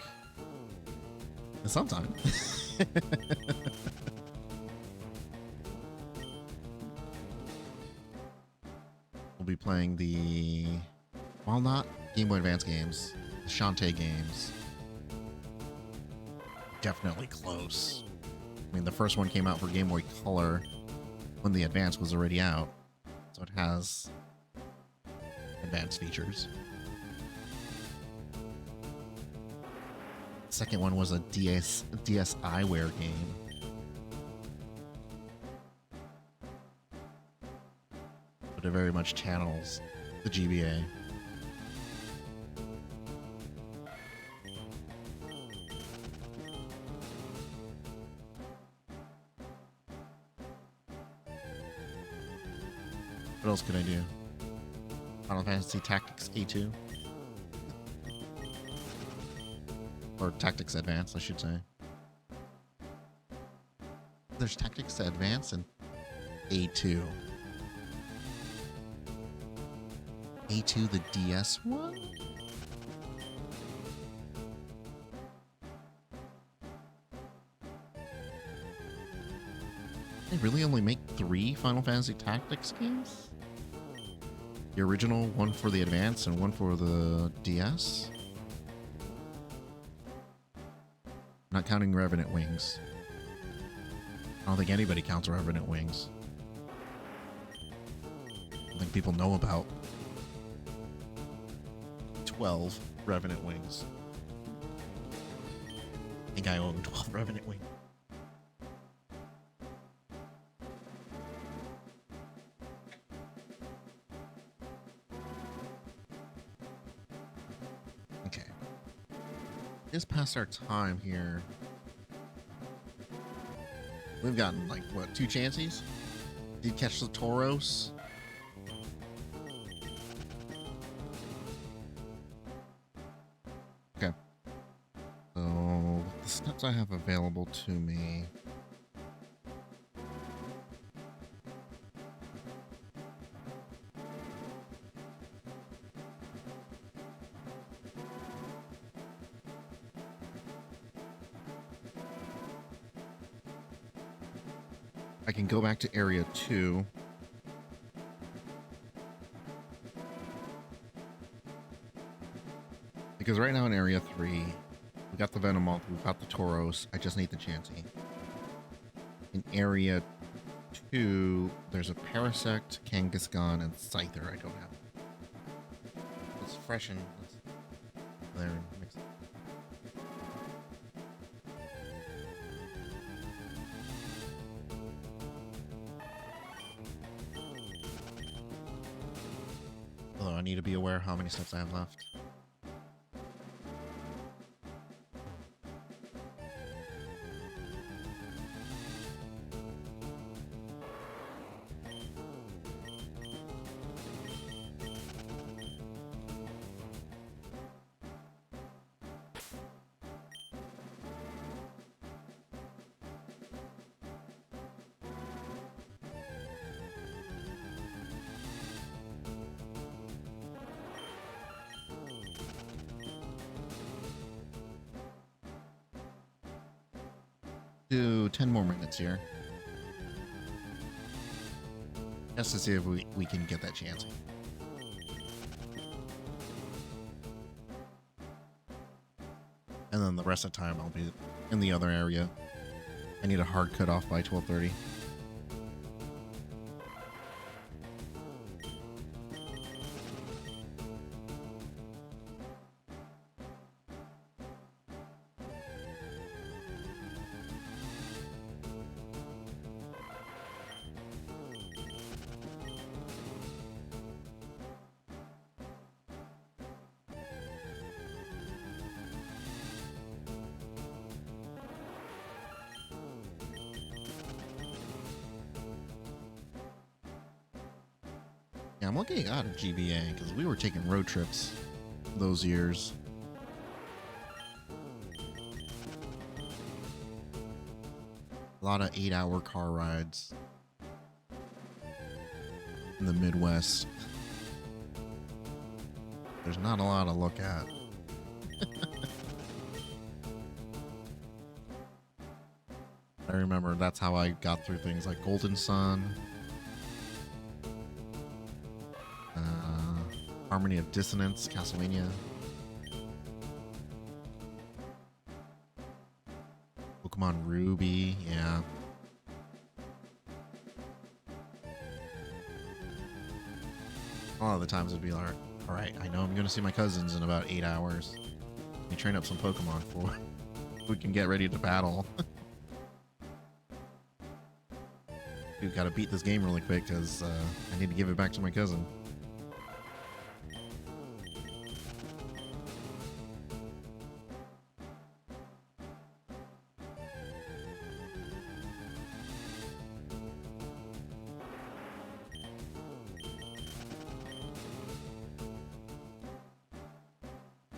sometime. We'll be playing the, well, not Game Boy Advance games, the Shantae games. Definitely close. I mean, the first one came out for Game Boy Color when the Advance was already out, so it has advanced features. The second one was a DSiWare game. But it very much channels the GBA. What else could I do? Final Fantasy Tactics A2? Or Tactics Advance, I should say. There's Tactics Advance and A2. A2, the DS one? They really only make 3 Final Fantasy Tactics games? The original, one for the Advance, and one for the DS? Not counting Revenant Wings. I don't think anybody counts Revenant Wings. I don't think people know about 12 Revenant Wings. I think I own 12 Revenant Wings. Okay. Just past our time here. We've gotten, like, what, 2 chances? Did catch the Tauros? Okay. So, the steps I have available to me. I can go back to Area 2. Because right now in Area 3, we got the Venomoth, we've got the Tauros, I just need the Chansey. In Area 2, there's a Parasect, Kangaskhan, and Scyther I don't have. Let's freshen. There, mix it. Although I need to be aware how many steps I have left. Do 10 more minutes here. Just to see if we can get that chance. And then the rest of the time I'll be in the other area. I need a hard cutoff by 12:30. Yeah, I'm looking out of GBA because we were taking road trips those years. A lot of 8-hour car rides in the Midwest. There's not a lot to look at. I remember that's how I got through things like Golden Sun, Harmony of Dissonance, Castlevania, Pokemon Ruby, yeah. A lot of the times it'd be like, all right, I know I'm going to see my cousins in about 8 hours. We train up some Pokemon for we can get ready to battle. We've got to beat this game really quick because I need to give it back to my cousin.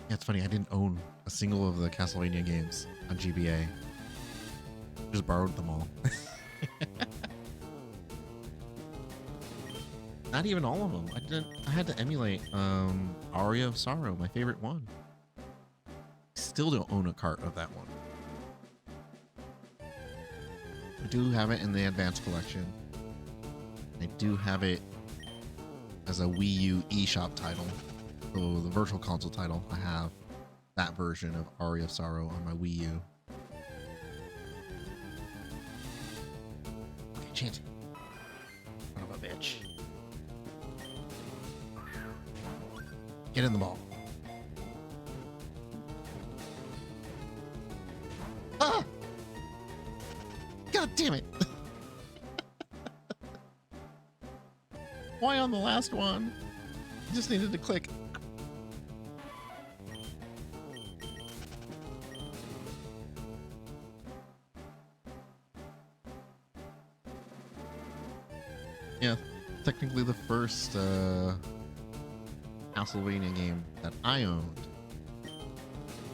Yeah, it's funny, I didn't own a single of the Castlevania games on GBA. Just borrowed them all. Not even all of them. I had to emulate Aria of Sorrow, my favorite one. Still don't own a cart of that one. I do have it in the Advanced Collection. I do have it as a Wii U eShop title. So the Virtual Console title, I have that version of Aria of Sorrow on my Wii U. Okay, Chansey. Son of a bitch. Get in the ball. Ah! God damn it. Why on the last one? I just needed to click. Yeah, technically the first Castlevania game that I owned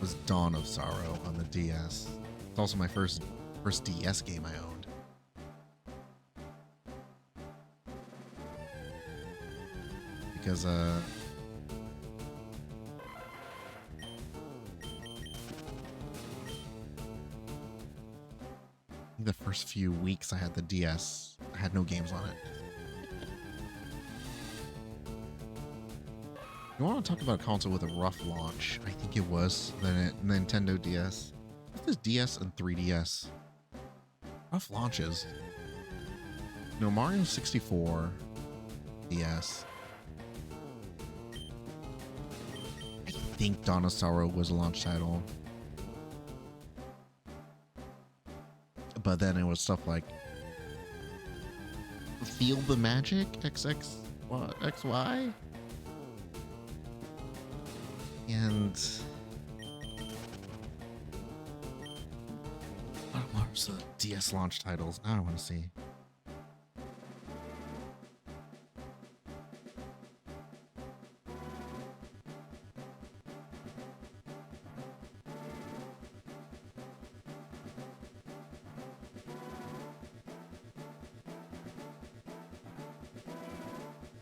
was Dawn of Sorrow on the DS. It's also my first DS game I owned. Because I think the first few weeks I had the DS, I had no games on it. You want to talk about a console with a rough launch? I think it was the Nintendo DS. What's this DS and 3DS? Rough launches. No, Mario 64 DS. I think Dawn of Sorrow was a launch title. But then it was stuff like Feel the Magic XY? And what was the DS launch titles? I don't want to see.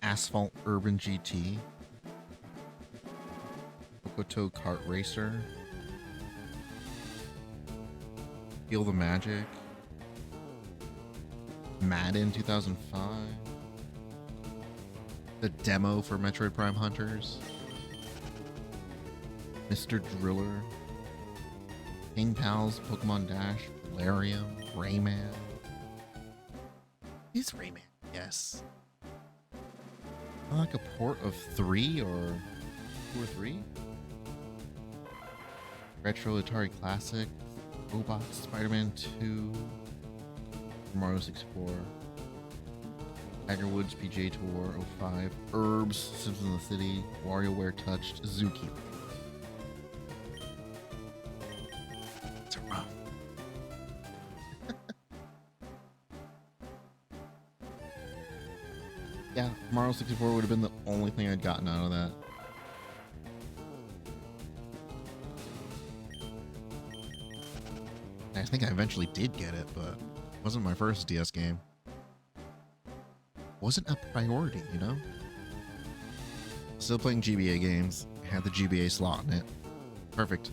Asphalt Urban GT. Koto Kart Racer. Feel the Magic. Madden 2005. The demo for Metroid Prime Hunters. Mr. Driller. King Pals, Pokemon Dash, Valerium, Rayman. Is Rayman? Yes. Like a port of 3 or 2 or 3? Retro Atari Classic, Robots, Spider-Man 2, Mario 64, Tiger Woods PGA Tour 05, Herbs, Sims in the City, WarioWare Touched, Zookeeper. It's a rough. Yeah, Mario 64 would have been the only thing I'd gotten out of that. I think I eventually did get it, but it wasn't my first DS game. Wasn't a priority, you know? Still playing GBA games. Had the GBA slot in it. Perfect.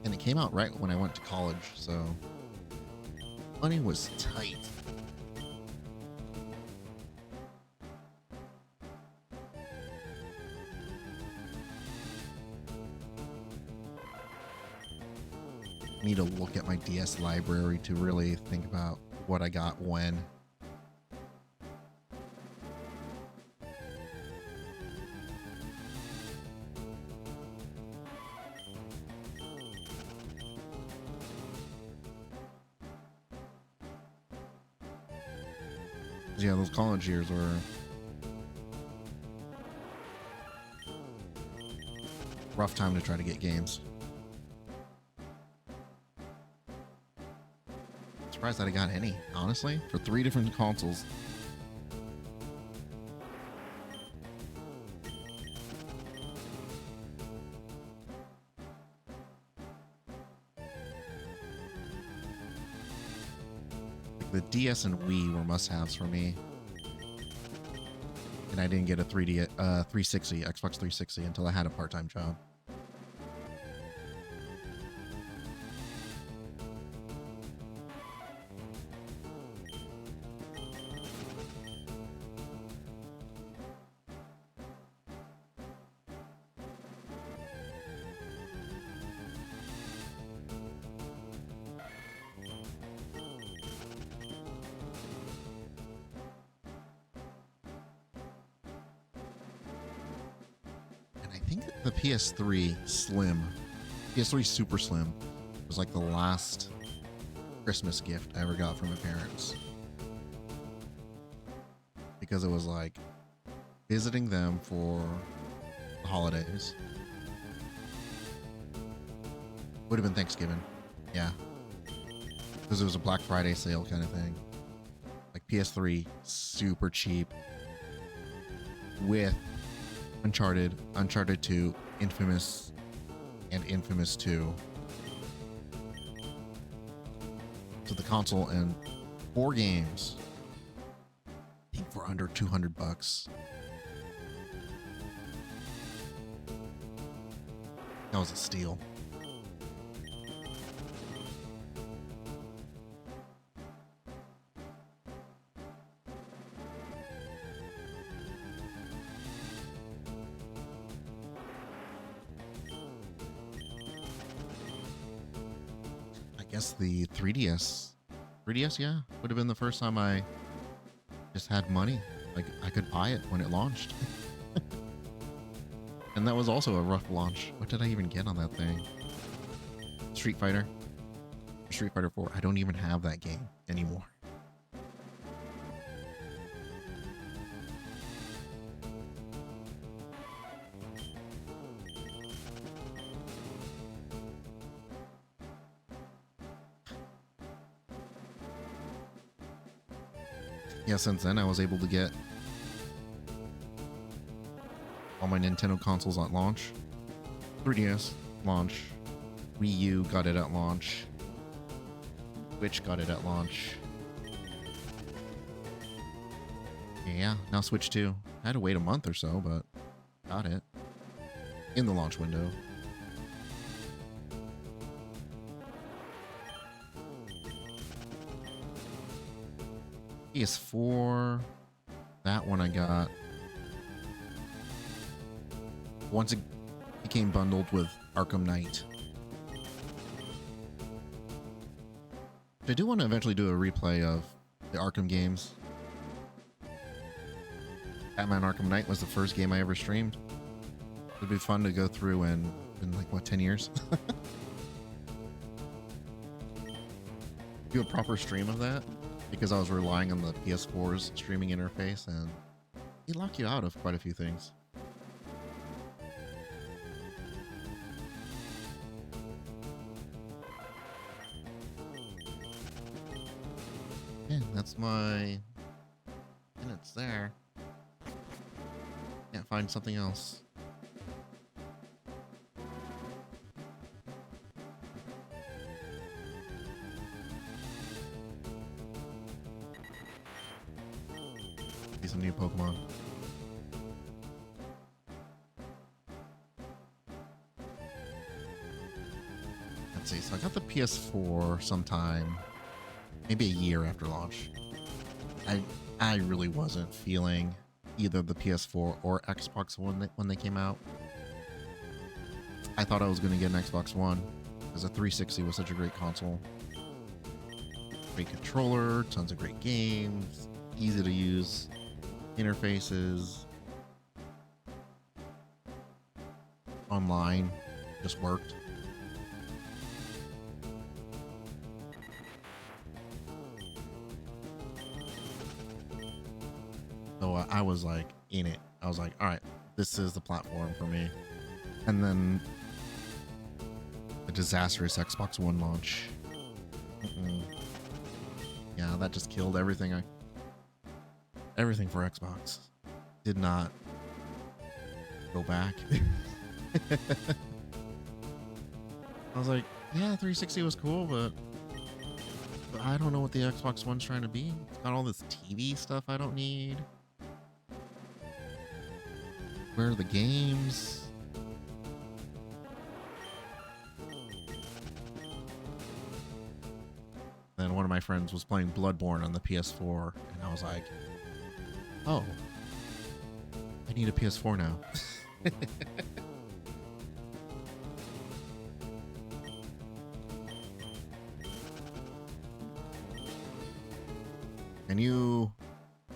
And it came out right when I went to college, so money was tight. I need to look at my DS library to really think about what I got when. Yeah, those college years were rough time to try to get games. Surprised that I got any, honestly, for 3 different consoles. Like the DS and Wii were must-haves for me. And I didn't get a 360, Xbox 360 until I had a part-time job. I think the PS3 Slim, PS3 Super Slim, was like the last Christmas gift I ever got from my parents. Because it was like visiting them for the holidays. Would have been Thanksgiving. Yeah. Because it was a Black Friday sale kind of thing. Like PS3, super cheap. With Uncharted, Uncharted 2, Infamous, and Infamous 2. So the console and 4 games. I think for under $200. That was a steal. I guess the 3DS. 3DS, yeah, would have been the first time I just had money. Like, I could buy it when it launched. And that was also a rough launch. What did I even get on that thing? Street Fighter 4. I don't even have that game anymore. Yeah, since then I was able to get all my Nintendo consoles at launch. 3DS, launch. Wii U got it at launch. Switch got it at launch. Yeah, now Switch 2. I had to wait a month or so, but got it in the launch window. PS4, that one I got once it became bundled with Arkham Knight. I do want to eventually do a replay of the Arkham games. Batman Arkham Knight was the first game I ever streamed. It'd be fun to go through and in like, what, 10 years? Do a proper stream of that, because I was relying on the PS4's streaming interface, and it locked you out of quite a few things. Yeah, that's my minutes there. Can't find something else. See some new Pokemon. Let's see, so I got the PS4 sometime, maybe a year after launch. I really wasn't feeling either the PS4 or Xbox One when they came out. I thought I was going to get an Xbox One because the 360 was such a great console. Great controller, tons of great games, easy to use interfaces. Online just worked. So I was like in it. I was like, all right, this is the platform for me. And then the disastrous Xbox One launch. Yeah, that just killed everything. Everything for Xbox. Did not go back. I was like, yeah, 360 was cool, but I don't know what the Xbox One's trying to be. It's got all this TV stuff I don't need. Where are the games? Then one of my friends was playing Bloodborne on the PS4, and I was like, oh, I need a PS4 now. I knew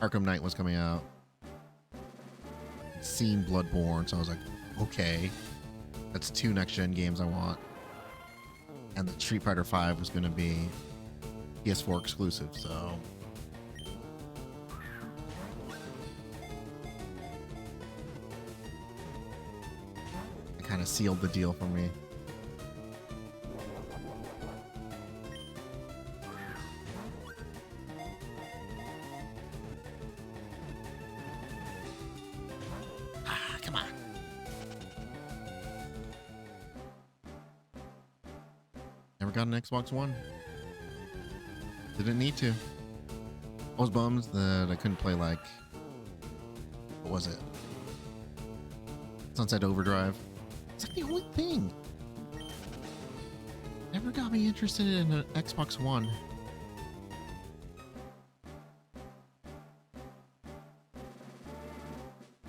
Arkham Knight was coming out. I'd seen Bloodborne, so I was like, okay, that's 2 next-gen games I want. And the Street Fighter V was going to be PS4 exclusive, so it kind of sealed the deal for me. Come on. Never got an Xbox One. Didn't need to. I was bummed that I couldn't play, like, what was it? Sunset Overdrive. It's like the only thing. Never got me interested in an Xbox One.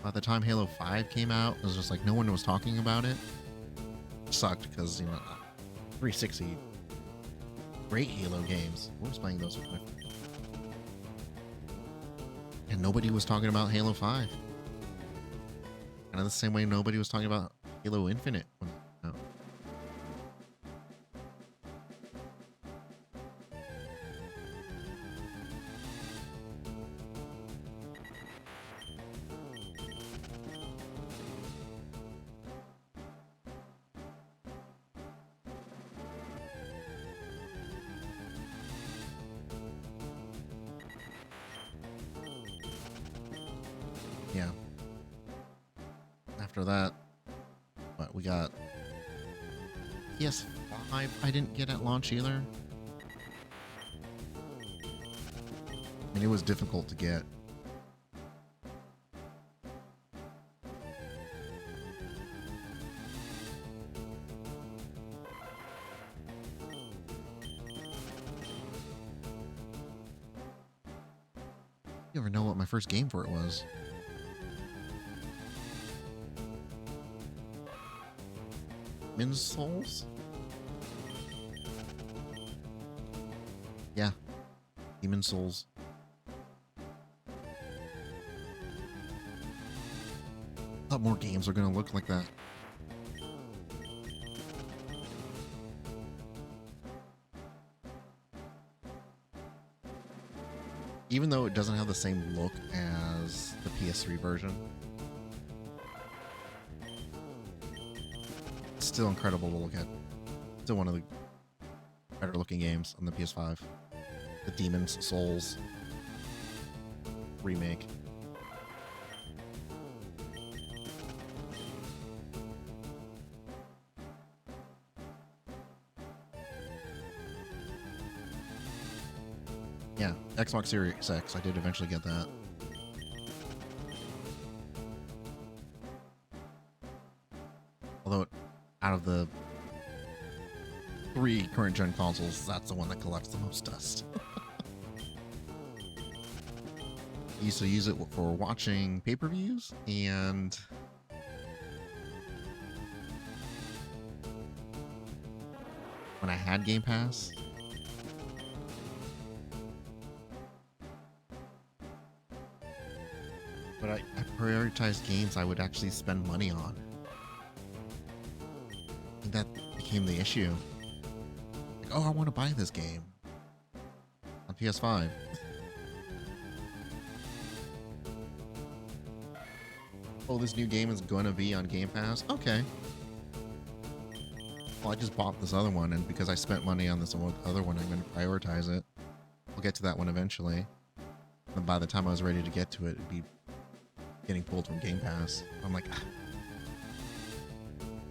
By the time Halo 5 came out, it was just like no one was talking about it. Sucked because, you know, 360, great Halo games. I was playing those with my friends. And nobody was talking about Halo 5. Kind of the same way nobody was talking about Halo Infinite when it came out. Yeah. After that, what we got? PS5 I didn't get at launch either. And it was difficult to get. You ever know what my first game for it was? Demon's Souls? Yeah, Demon's Souls. I thought more games are gonna look like that. Even though it doesn't have the same look as the PS3 version, it's still incredible to look at. Still one of the better looking games on the PS5. The Demon's Souls remake. Yeah, Xbox Series X. I did eventually get that. Although, out of the 3 current gen consoles, that's the one that collects the most dust. I used to use it for watching pay-per-views and when I had Game Pass. But I prioritized games I would actually spend money on. I think that became the issue. Like, oh, I want to buy this game on PS5. Oh, this new game is going to be on Game Pass? Okay. Well, I just bought this other one, and because I spent money on this other one, I'm going to prioritize it. We'll get to that one eventually. And by the time I was ready to get to it, it'd be getting pulled from Game Pass. I'm like,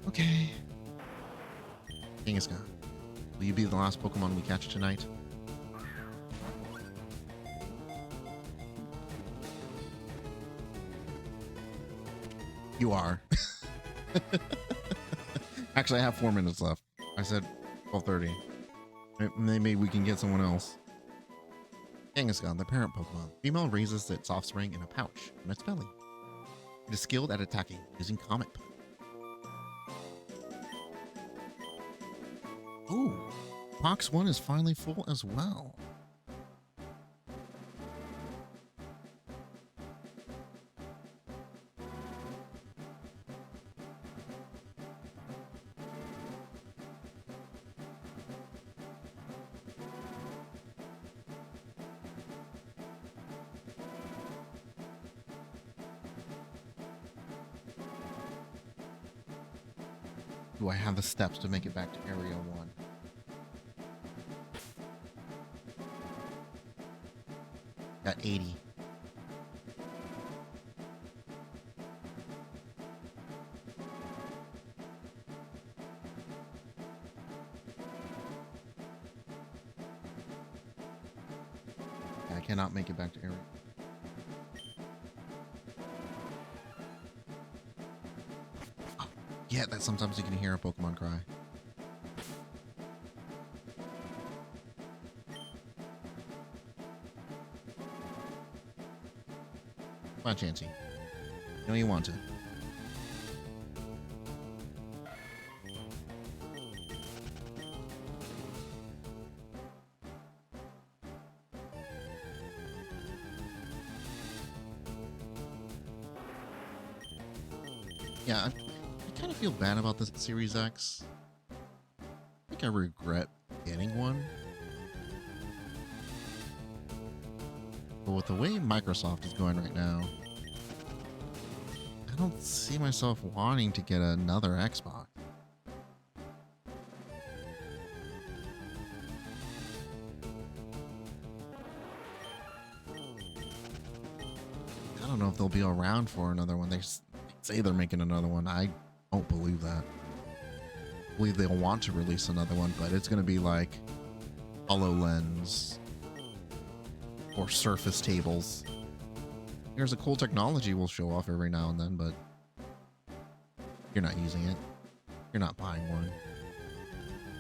okay. Genghis, will you be the last Pokemon we catch tonight? You are. Actually, I have 4 minutes left. I said 12:30. Maybe we can get someone else. Kangaskhan, the parent Pokemon. Female raises its offspring in a pouch on its belly. It is skilled at attacking using Comet Punch. Ooh, Box 1 is finally full as well. Do I have the steps to make it back to Area 1? Got 80. I cannot make it back to Area. Oh, yeah, that sometimes you can hear a Pokemon cry. Come on, Chansey. You know you want to. Yeah, I kind of feel bad about this Series X. I think I regret getting one. But with the way Microsoft is going right now, I don't see myself wanting to get another Xbox. I don't know if they'll be around for another one. They say they're making another one. I don't believe that. I believe they'll want to release another one, but it's going to be like HoloLens or Surface tables. Here's a cool technology we'll show off every now and then, but you're not using it. You're not buying one.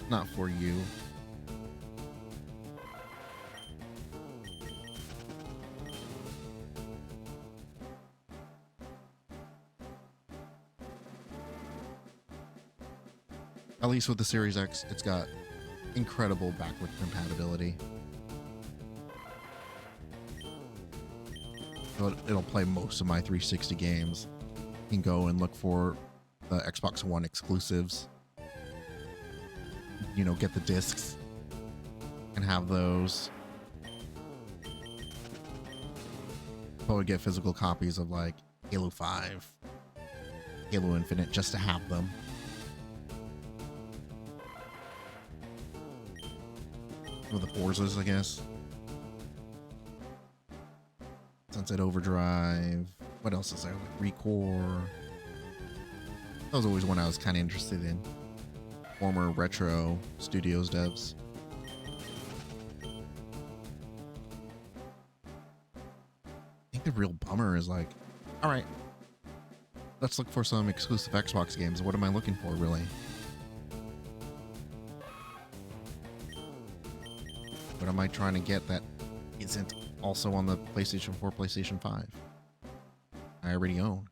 Not for you. At least with the Series X, it's got incredible backward compatibility. So it'll play most of my 360 games. You can go and look for the Xbox One exclusives. You know, get the discs and have those. Probably get physical copies of like Halo 5, Halo Infinite, just to have them. With the Forzas, I guess. Sunset Overdrive. What else is there? Like Recore. That was always one I was kind of interested in. Former Retro Studios devs. I think the real bummer is like, all right, let's look for some exclusive Xbox games. What am I looking for, really? What am I trying to get that isn't also on the PlayStation 4, PlayStation 5? I already own.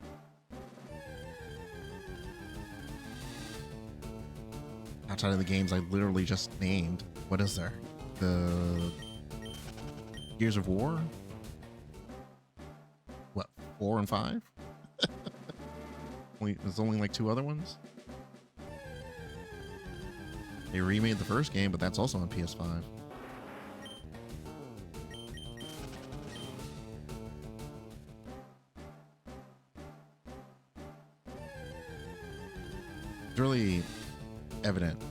Outside of the games I literally just named, what is there? The Gears of War? What, 4 and 5? There's only like 2 other ones? They remade the first game, but that's also on PS5. It's really evident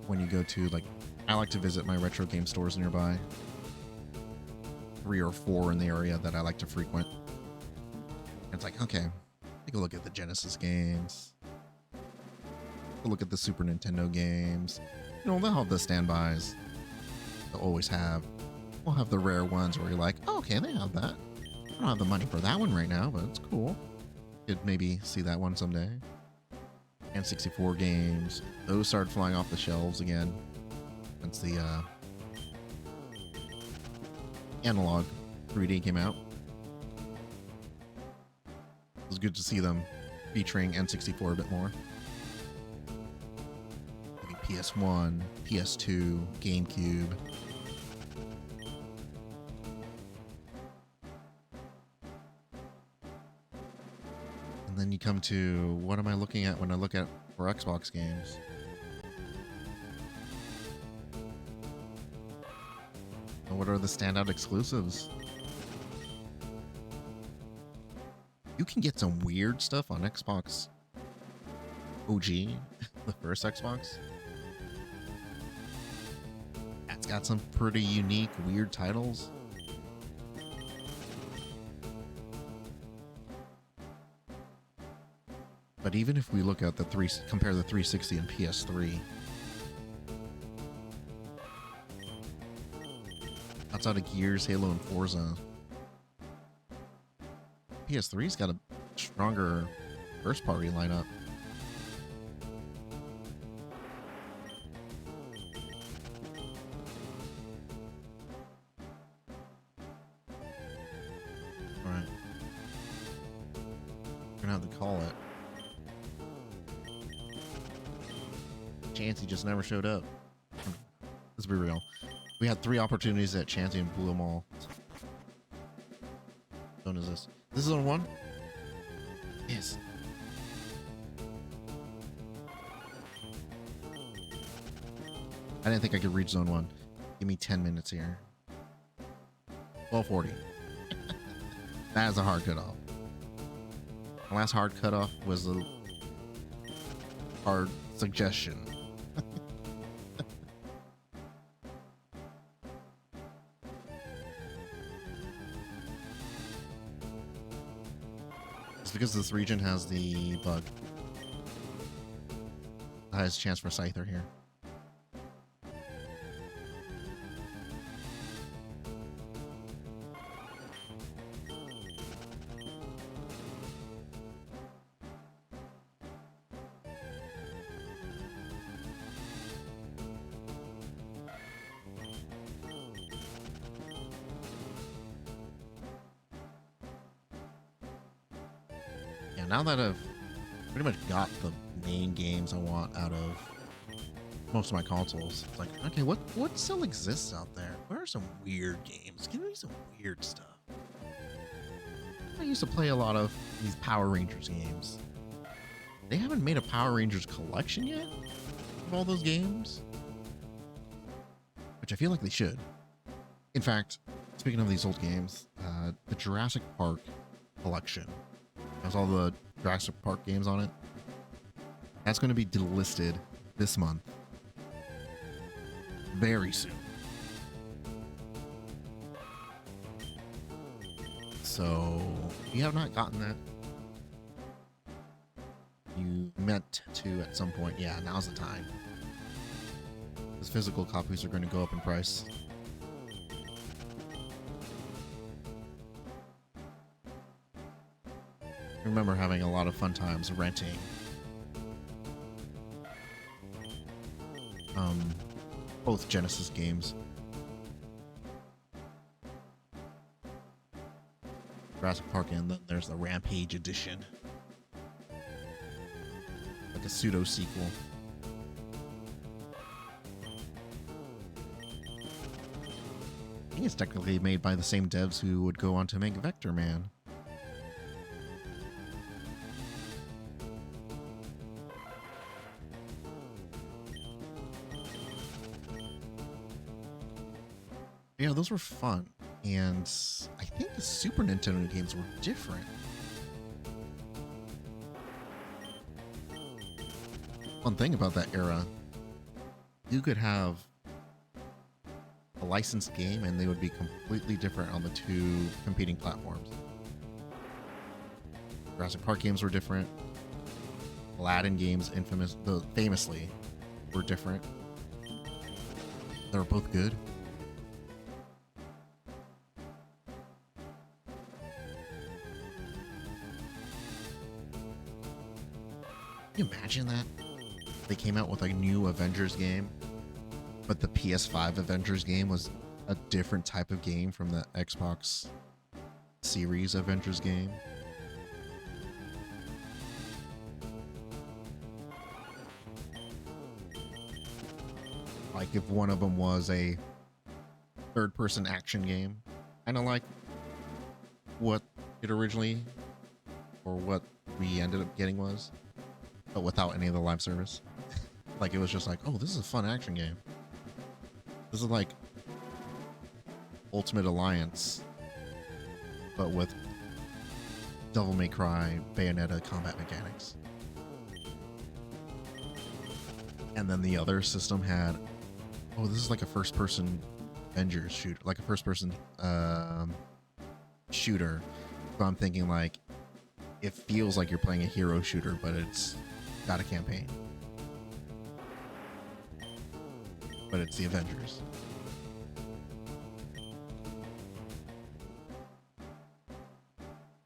when you go to, like, I like to visit my retro game stores nearby. 3 or 4 in the area that I like to frequent. And it's like, okay, take a look at the Genesis games. Take a look at the Super Nintendo games. You know, they'll have the standbys. They'll always have. We'll have the rare ones where you're like, oh, okay, they have that. I don't have the money for that one right now, but it's cool. Could maybe see that one someday. And 64 games. Those started flying off the shelves again once the analog 3D came out. It was good to see them featuring N64 a bit more. Like PS1, PS2, GameCube. And then you come to, what am I looking at when I look at for Xbox games? And what are the standout exclusives? You can get some weird stuff on Xbox OG, the first Xbox. That's got some pretty unique, weird titles. But even if we look at compare the 360 and PS3, outside of Gears, Halo, and Forza, PS3's got a stronger first-party lineup. All right, we're gonna have to call it. Chansey just never showed up. Let's be real. We had 3 opportunities at Chansey and blew them all. What zone is this? This is zone 1? Yes. I didn't think I could reach zone 1. Give me 10 minutes here. 12:40. That is a hard cutoff. The last hard cutoff was a hard suggestion. It's because this region has the bug. The highest chance for Scyther here. Now that I've pretty much got the main games I want out of most of my consoles. It's like, okay, what still exists out there? What are some weird games? Give me some weird stuff. I used to play a lot of these Power Rangers games. They haven't made a Power Rangers collection yet of all those games, which I feel like they should. In fact, speaking of these old games, the Jurassic Park collection has all the Jurassic Park games on it. That's going to be delisted this month, very soon. So if you have not gotten that, you meant to at some point, yeah, now's the time. Because physical copies are going to go up in price. I remember having a lot of fun times renting both Genesis games. Jurassic Park, and then there's the Rampage edition, like a pseudo sequel. I think it's technically made by the same devs who would go on to make Vector Man. Yeah, those were fun. And I think the Super Nintendo games were different. One thing about that era, you could have a licensed game and they would be completely different on the two competing platforms. Jurassic Park games were different. Aladdin games famously were different. They were both good. Can you imagine that? They came out with a new Avengers game, but the PS5 Avengers game was a different type of game from the Xbox Series Avengers game. Like if one of them was a third-person action game, kind of like what it originally, or what we ended up getting was, but without any of the live service. Like it was just like, oh, this is a fun action game. This is like Ultimate Alliance, but with Devil May Cry, Bayonetta combat mechanics. And then the other system had, oh, this is like a first-person Avengers shooter, like a first-person shooter. So I'm thinking like, it feels like you're playing a hero shooter, but it's got a campaign. But it's the Avengers.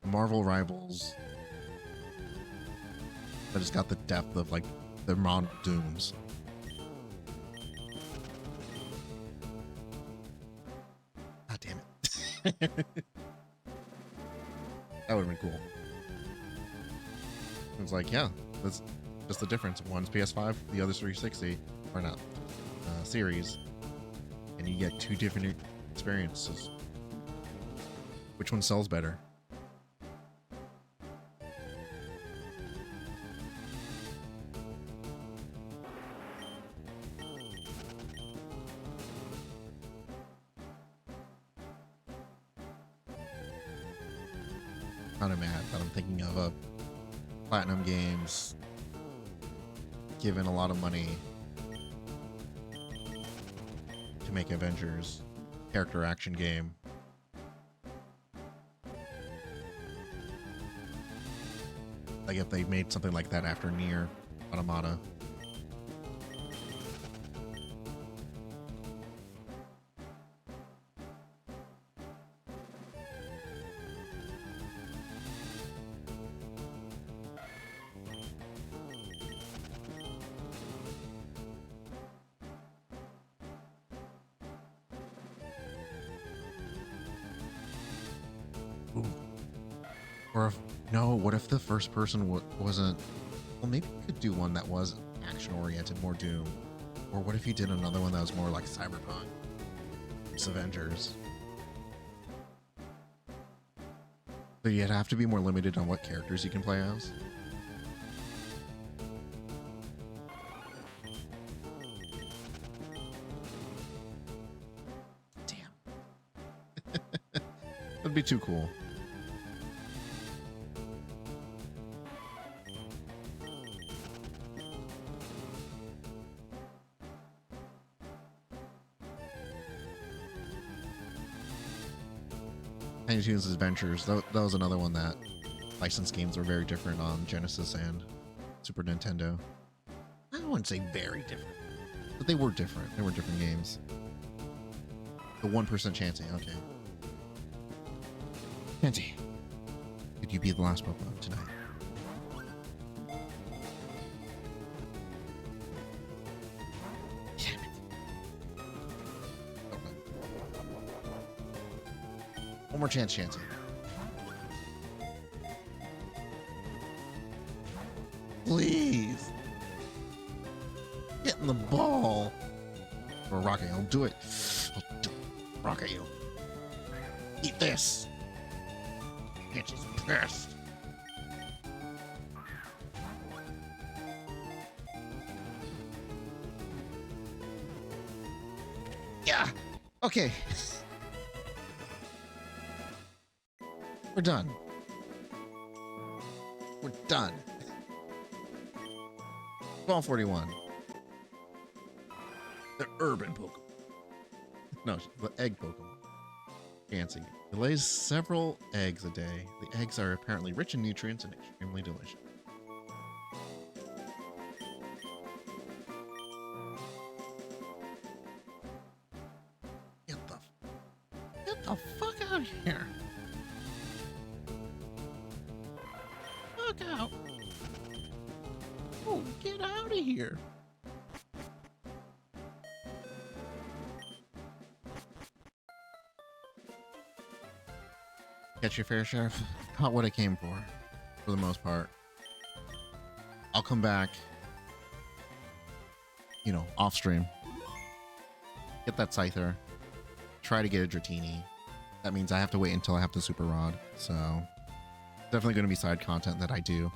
Marvel Rivals, but it's got the depth of like the Mount Dooms. God damn it. That would have been cool. It's like, yeah, that's just the difference. One's PS5, the other's 360, or not, series, and you get two different experiences. Which one sells better? Kind of mad that I'm thinking of Platinum Games given a lot of money to make Avengers character action game. Like if they made something like that after Nier Automata. Ooh. Or if, no, what if the first person wasn't, well, maybe we could do one that was action oriented, more Doom. Or what if you did another one that was more like Cyberpunk? It's Avengers. So you'd have to be more limited on what characters you can play as. Damn. That'd be too cool. Tiny Toons Adventures. That was another one that licensed games were very different on Genesis and Super Nintendo. I wouldn't say very different, but they were different. They were different games. The 1% chancing. Okay. Chansey, could you be the last Pokemon tonight? Damn it. Okay. One more chance, Chansey. Please. Get in the ball. Or Rocket, I'll do it. I'll do it. Rocket, you. Eat this. Chansey's pissed. Yeah. Okay. We're done. We're done. 1241. The urban Pokemon. No, the egg Pokemon. Fancy. It lays several eggs a day. The eggs are apparently rich in nutrients and extremely delicious. Get the fuck out of here. Fuck out. Oh, get out of here. Catch your fair share. Not what I came for the most part. I'll come back, you know, off stream. Get that Scyther. Try to get a Dratini. That means I have to wait until I have the Super Rod. So, definitely going to be side content that I do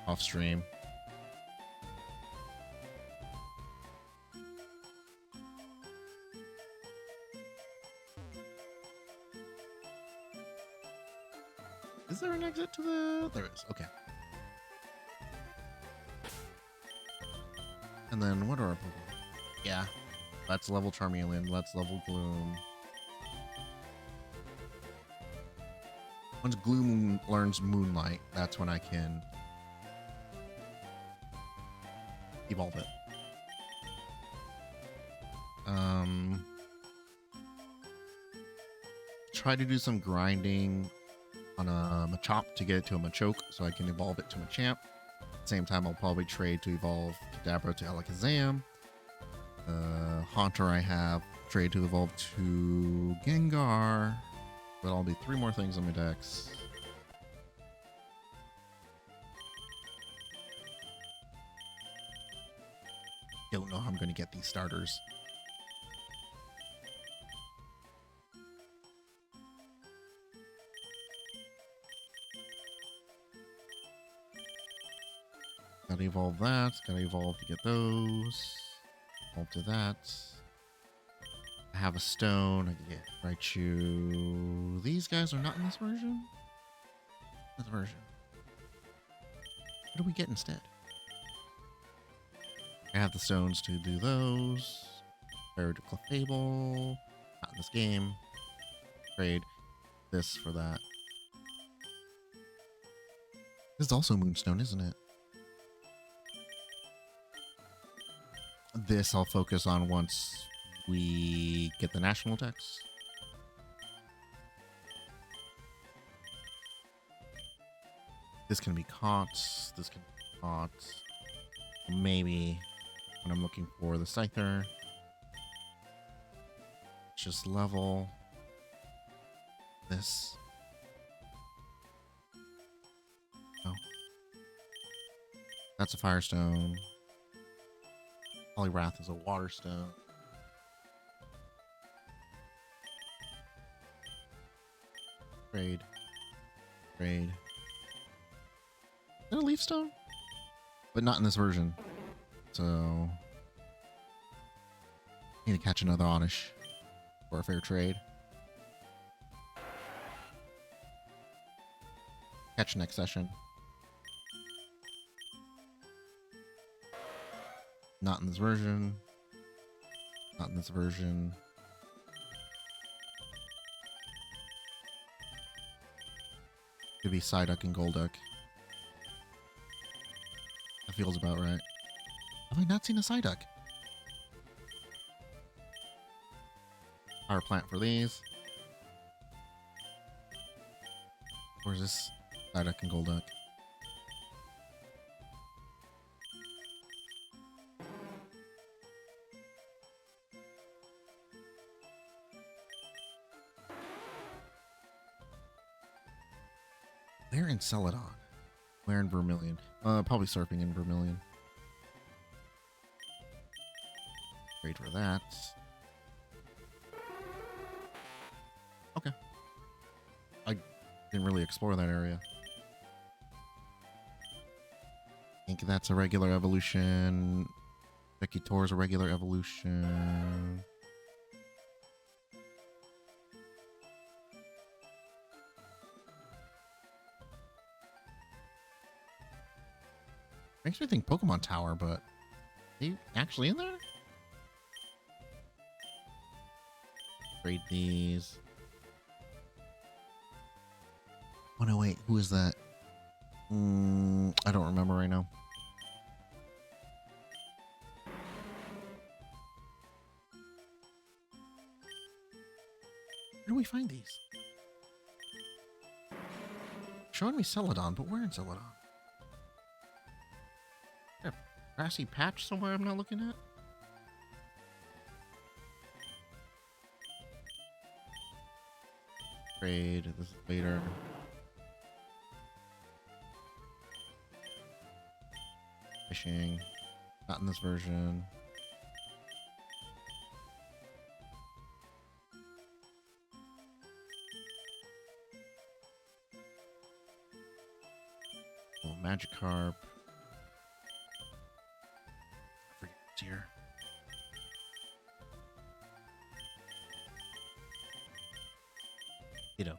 off stream. Is there an exit to the... There is. Okay. And then what are our Pokemon? Yeah. Let's level Charmeleon. Let's level Gloom. Once Gloom learns Moonlight, that's when I can evolve it. Try to do some grinding on a Machop to get it to a Machoke so I can evolve it to Machamp. At the same time, I'll probably trade to evolve Kadabra to Alakazam. Haunter I have, trade to evolve to Gengar. That'll be 3 more things on my decks. Don't know how I'm going to get these starters. Gotta evolve that. Gotta evolve to get those. Evolve to that. I have a stone. I can get Raichu. These guys are not in this version? This version. What do we get instead? I have the stones to do those. FireRed to Clefable. Not in this game. Trade this for that. This is also Moonstone, isn't it? This I'll focus on once we get the national decks. This can be caught. This can be caught. Maybe when I'm looking for the Scyther. Just level this. Oh. That's a Firestone. Poliwrath is a water stone. Trade. Trade. Is it a leaf stone? But not in this version. So need to catch another Oddish for a fair trade. Catch next session. Not in this version. Not in this version. Could be Psyduck and Golduck. That feels about right. Have I not seen a Psyduck? Power plant for these. Where's this Psyduck and Golduck? Where in Celadon? Where in Vermilion? Probably surfing in Vermilion. Trade for that. Okay. I didn't really explore that area. I think that's a regular evolution. Executor's a regular evolution. Makes me think Pokemon Tower, but are you actually in there? Trade these. 108. Who is that? I don't remember right now. Where do we find these? Showing me Celadon, but where in Celadon? Is there a grassy patch somewhere I'm not looking at? Trade. This is later. Fishing. Not in this version. Oh, Magikarp. I forget what's here. Ditto.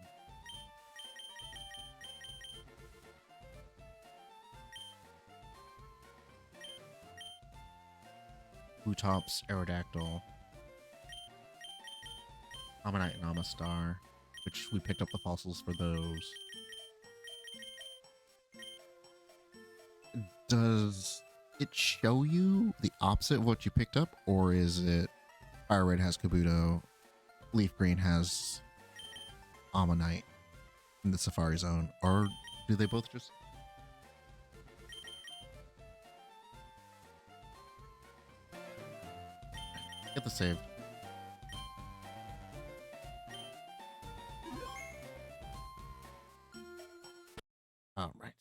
Bootops, Aerodactyl, Ammonite, and Amistar, which we picked up the fossils for those. Does it show you the opposite of what you picked up, or is it FireRed has Kabuto, Leaf Green has Ammonite in the Safari Zone, or do they both just... Get the save. All right.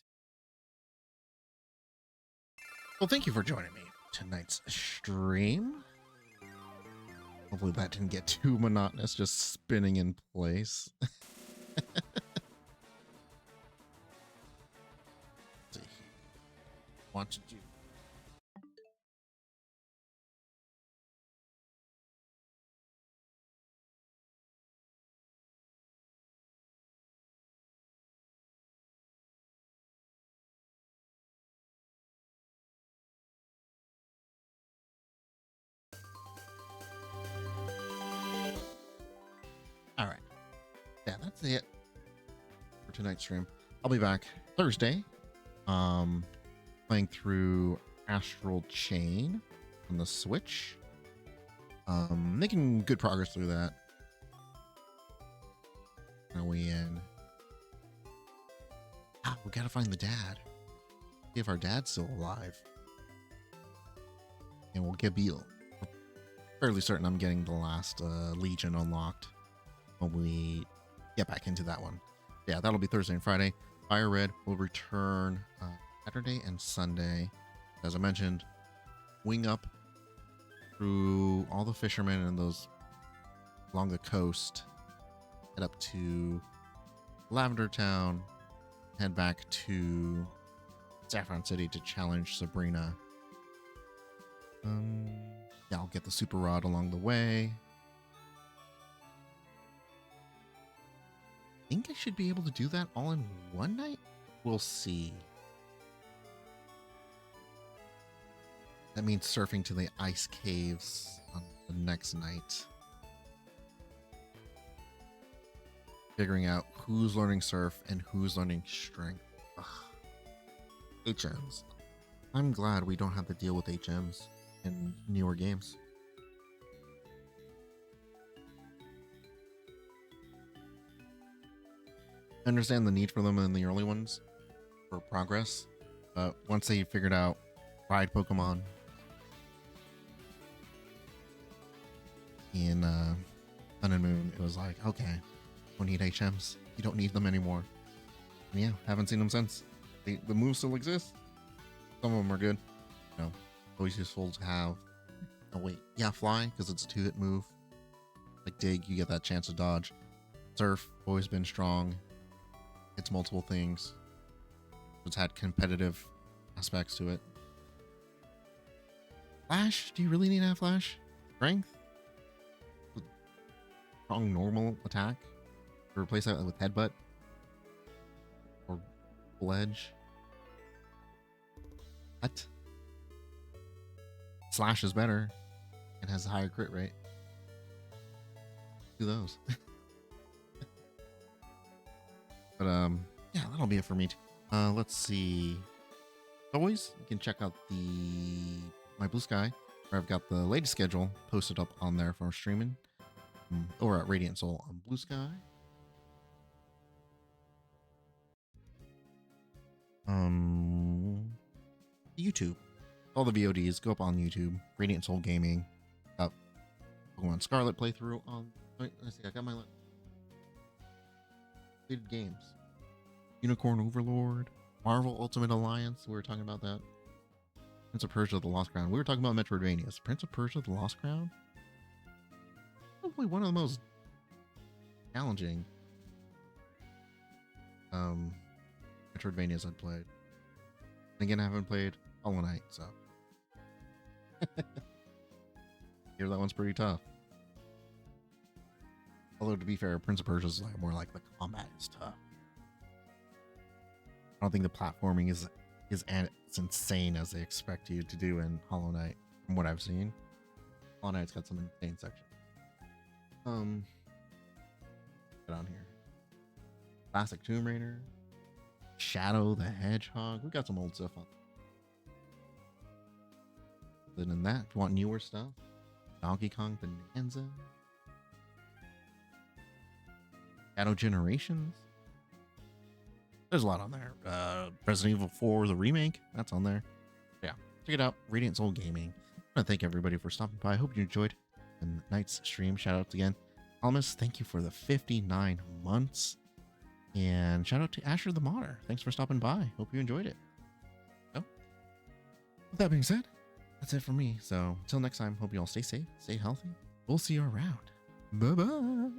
Well, thank you for joining me tonight's stream. Hopefully that didn't get too monotonous, just spinning in place. Let's see. Want to do... All right. Yeah, that's it for tonight's stream. I'll be back Thursday, playing through Astral Chain on the Switch. Making good progress through that. Are we in? Ah, we gotta find the dad. See if our dad's still alive. And we'll get Beal. Fairly certain I'm getting the last Legion unlocked when we get back into that one. Yeah, that'll be Thursday and Friday. FireRed will return Saturday and Sunday. As I mentioned, Wing Up through all the fishermen and those along the coast, head up to Lavender Town, head back to Saffron City to challenge Sabrina. Yeah, I'll get the super rod along the way. I think I should be able to do that all in one night. We'll see. That means surfing to the ice caves on the next night. Figuring out who's learning surf and who's learning strength. Ugh. HMs. I'm glad we don't have to deal with HMs in newer games. I understand the need for them in the early ones for progress, but once they figured out ride Pokemon in Sun and Moon, it was like, okay, don't need HMs. You don't need them anymore. And yeah, haven't seen them since. The moves still exist. Some of them are good. You know, always useful to have. Oh wait, yeah, Fly, because it's a 2-hit move. Like Dig, you get that chance to dodge. Surf, always been strong. It's multiple things. It's had competitive aspects to it. Flash? Do you really need to have Flash? Strength? Strong normal attack? To replace that with Headbutt? Or Full Edge? What? Slash is better and has a higher crit rate. Do those. But yeah, that'll be it for me too. Let's see. Always, you can check out my Blue Sky, where I've got the latest schedule posted up on there for streaming, or at Radiant Soul on Blue Sky. YouTube. All the VODs go up on YouTube. Radiant Soul Gaming. Up Pokemon Scarlet playthrough on. Wait, let's see. I got my completed games. Unicorn Overlord, Marvel Ultimate Alliance. We were talking about that. Prince of Persia: The Lost Crown. We were talking about Metroidvanias. Prince of Persia: The Lost Crown. Probably one of the most challenging Metroidvanias I've played. And again, I haven't played Hollow Knight, so hear that one's pretty tough. Although to be fair, Prince of Persia is like more like the combat is tough. I don't think the platforming is as insane as they expect you to do in Hollow Knight, from what I've seen. Hollow Knight's got some insane sections. Get on here. Classic Tomb Raider. Shadow the Hedgehog. We got some old stuff on. Other than that, if you want newer stuff, Donkey Kong Bonanza. Shadow Generations. There's a lot on there. Resident Evil 4, the remake, that's on there. Yeah, check it out. Radiant Soul Gaming. I want to thank everybody for stopping by. I hope you enjoyed tonight's stream. Shout out again. Almas, thank you for the 59 months. And shout out to Asher the Modder. Thanks for stopping by. Hope you enjoyed it. So, with that being said, that's it for me. So, until next time, hope you all stay safe, stay healthy. We'll see you around. Bye-bye.